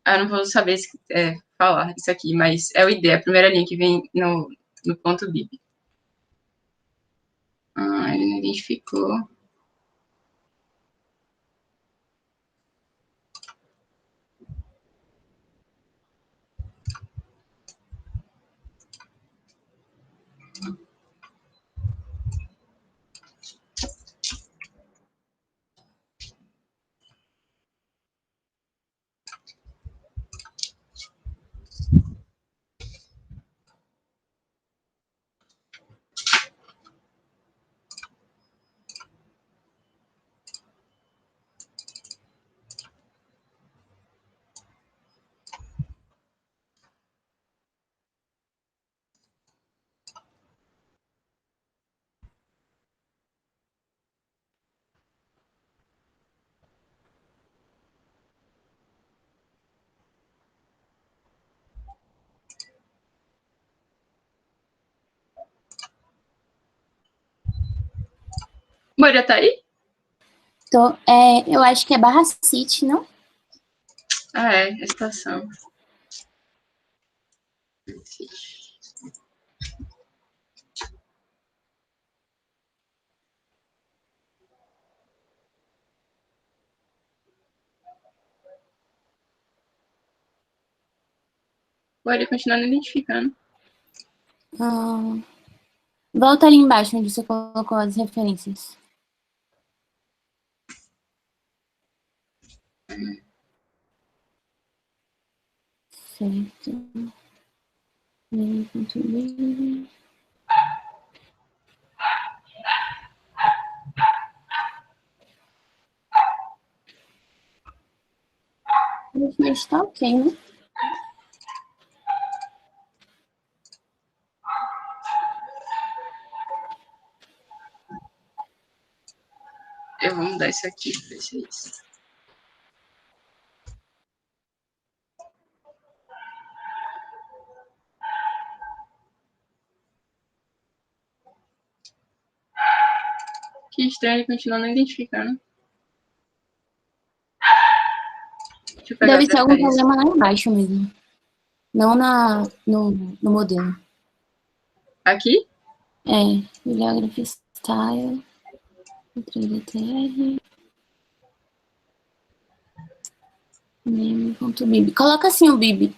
eu não vou saber falar isso aqui, mas é o ID, a primeira linha que vem no ponto .bib. Ele não identificou. Moira, tá aí? Eu acho que é barra city, não? A estação. Ele continua não identificando. Volta ali embaixo, onde você colocou as referências. Certo. Mas tá ok, né? Eu vou mudar isso aqui, pra ver se é isso. Que estranho, ele continua não identificando. Deve ser algum problema lá embaixo mesmo. Não no modelo. Aqui? Bibliography Style. 3DTR. Meme.bib. Coloca assim o bib.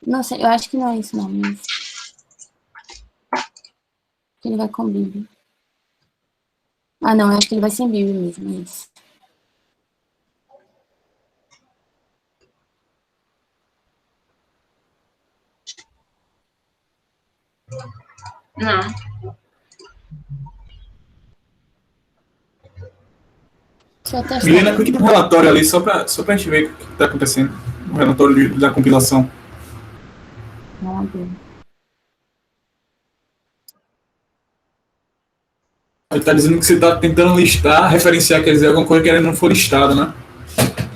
Não sei, eu acho que não é isso não, mas... Ele vai com bib. Ah, não, eu acho que ele vai sem bib mesmo, é isso. Não. Deixa eu testar. Milena, clique no relatório ali, só pra gente ver o que está acontecendo. O relatório da compilação. Vamos ver. Ele está dizendo que você está tentando listar, referenciar, quer dizer, alguma coisa que ainda não for listada, né?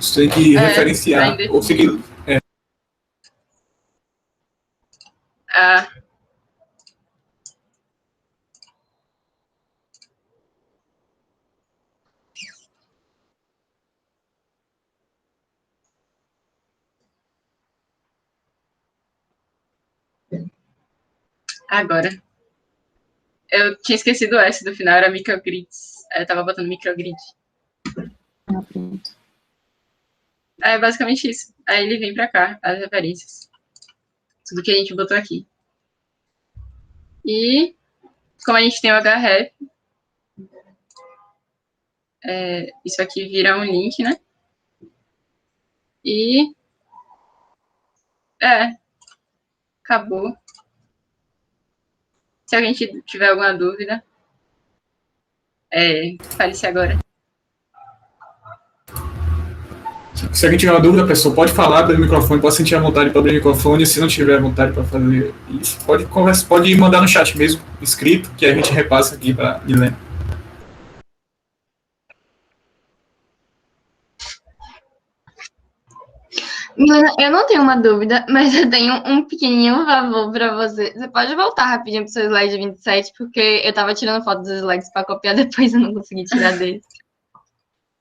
Você tem que referenciar. Ou seguir. Ah. Agora. Eu tinha esquecido o S do final, era microgrids. Eu tava botando microgrid. Ah, pronto. É basicamente isso. Aí ele vem pra cá, as referências. Tudo que a gente botou aqui. E como a gente tem o href, isso aqui vira um link, né? E acabou. Se alguém tiver alguma dúvida, fale-se agora. Se alguém tiver uma dúvida, pessoal, pode falar pelo microfone, pode sentir a vontade para abrir o microfone. Se não tiver vontade para fazer isso, pode conversar, pode mandar no chat mesmo, escrito, que a gente repassa aqui para Milena. Milena, eu não tenho uma dúvida, mas eu tenho um pequenininho favor para você. Você pode voltar rapidinho pro seu slide 27, porque eu tava tirando foto dos slides para copiar depois, eu não consegui tirar deles.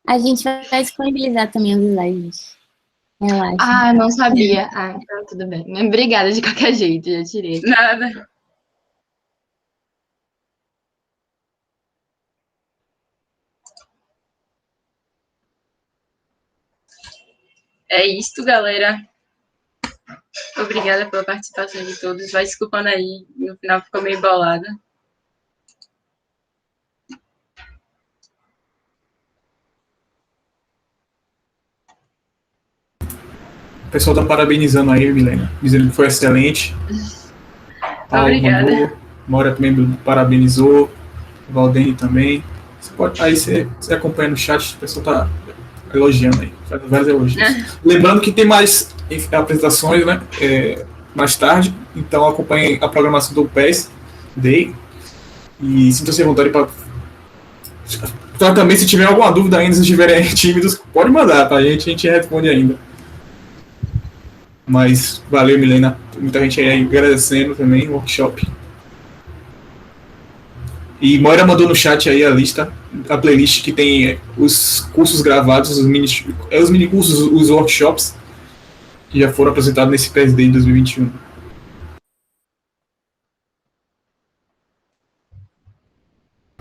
A gente vai disponibilizar também os slides. Relaxa. Ah, eu não sabia. Ah, então tudo bem. Mas obrigada de qualquer jeito, já tirei. Nada. É isto, galera. Obrigada pela participação de todos. Vai desculpando aí, no final ficou meio bolado. O pessoal tá parabenizando aí, Milena, dizendo que foi excelente. Obrigada. Maura também parabenizou, Valdene também. Aí você acompanha no chat, o pessoal tá elogiando aí, fazendo vários elogios. Lembrando que tem mais apresentações, né, mais tarde, então acompanhe a programação do PES Day e sinta-se à vontade para... Também, se tiver alguma dúvida ainda, se estiverem tímidos, pode mandar, tá? A gente responde ainda. Mas valeu, Milena. Muita gente aí agradecendo também o workshop. E Moira mandou no chat aí a lista, a playlist que tem os cursos gravados, os mini cursos, os workshops que já foram apresentados nesse PSD de 2021.